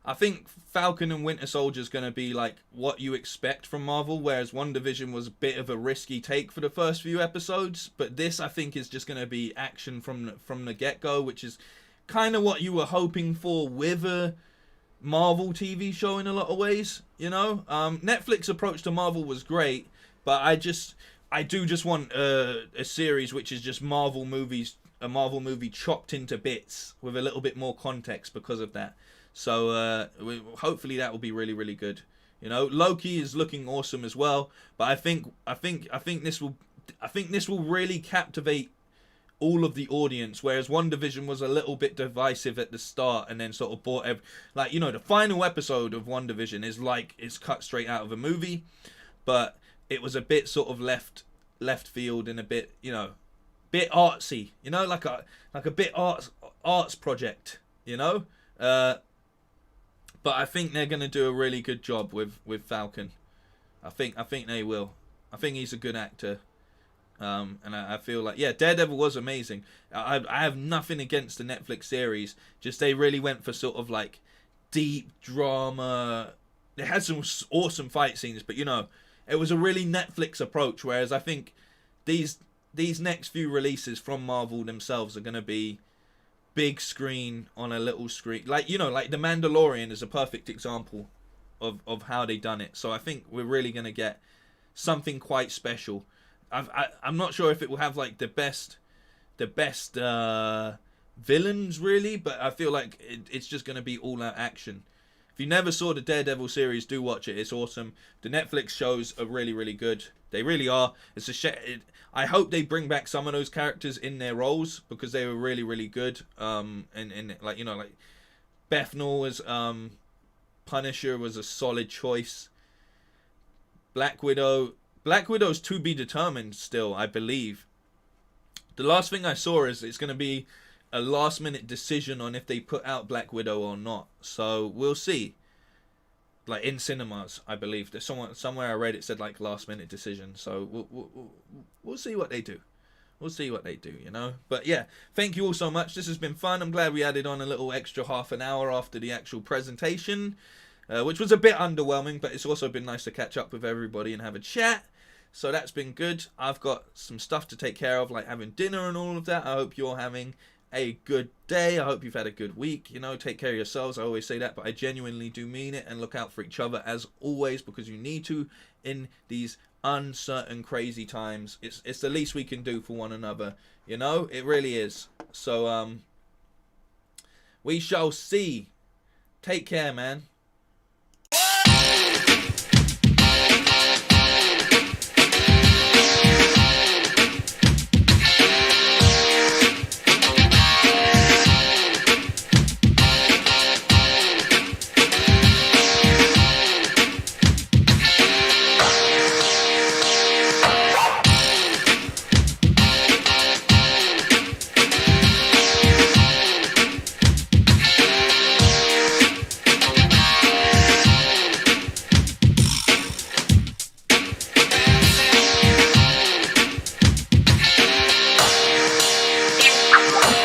A: I think Falcon and Winter Soldier is going to be like what you expect from Marvel, whereas WandaVision was a bit of a risky take for the first few episodes. But this, I think, is just going to be action from the get-go, which is kind of what you were hoping for with a Marvel TV show in a lot of ways, you know? Netflix approach to Marvel was great, but I do just want a series which is just Marvel movies, a Marvel movie chopped into bits with a little bit more context because of that. So hopefully that will be really good. You know, Loki is looking awesome as well, but I think this will really captivate all of the audience, whereas WandaVision was a little bit divisive at the start and then sort of brought like, you know, the final episode of WandaVision is like it's cut straight out of a movie, but it was a bit sort of left field and a bit, you know, bit artsy, you know, like a bit arts project, you know. But I think they're going to do a really good job with Falcon. I think they will. I think he's a good actor. And I feel like, yeah, Daredevil was amazing. I have nothing against the Netflix series. Just they really went for sort of like deep drama. They had some awesome fight scenes, but you know, it was a really Netflix approach. Whereas I think these next few releases from Marvel themselves are going to be big screen on a little screen, like, you know, like The Mandalorian is a perfect example of how they done it. So I think we're really gonna get something quite special. I'm not sure if it will have like the best villains really, but I feel like it's just gonna be all out action. If you never saw the Daredevil series, do watch it. It's awesome. The Netflix shows are really good. They really are. It's a shame. I hope they bring back some of those characters in their roles because they were really good. And like, you know, like Bethnal as Punisher was a solid choice. Black Widow's to be determined still, I believe. The last thing I saw is it's going to be a last minute decision on if they put out Black Widow or not. So we'll see. Like in cinemas, I believe. There's somewhere I read it said like last minute decision. So we'll see what they do. We'll see what they do, you know. But yeah, thank you all so much. This has been fun. I'm glad we added on a little extra half an hour after the actual presentation, which was a bit underwhelming, but it's also been nice to catch up with everybody and have a chat. So that's been good. I've got some stuff to take care of, like having dinner and all of that. I hope you're having a good day. I hope you've had a good week. You know, take care of yourselves. I always say that, but I genuinely do mean it. And look out for each other as always, because you need to in these uncertain, crazy times. It's the least we can do for one another. You know, it really is. So we shall see. Take care, man.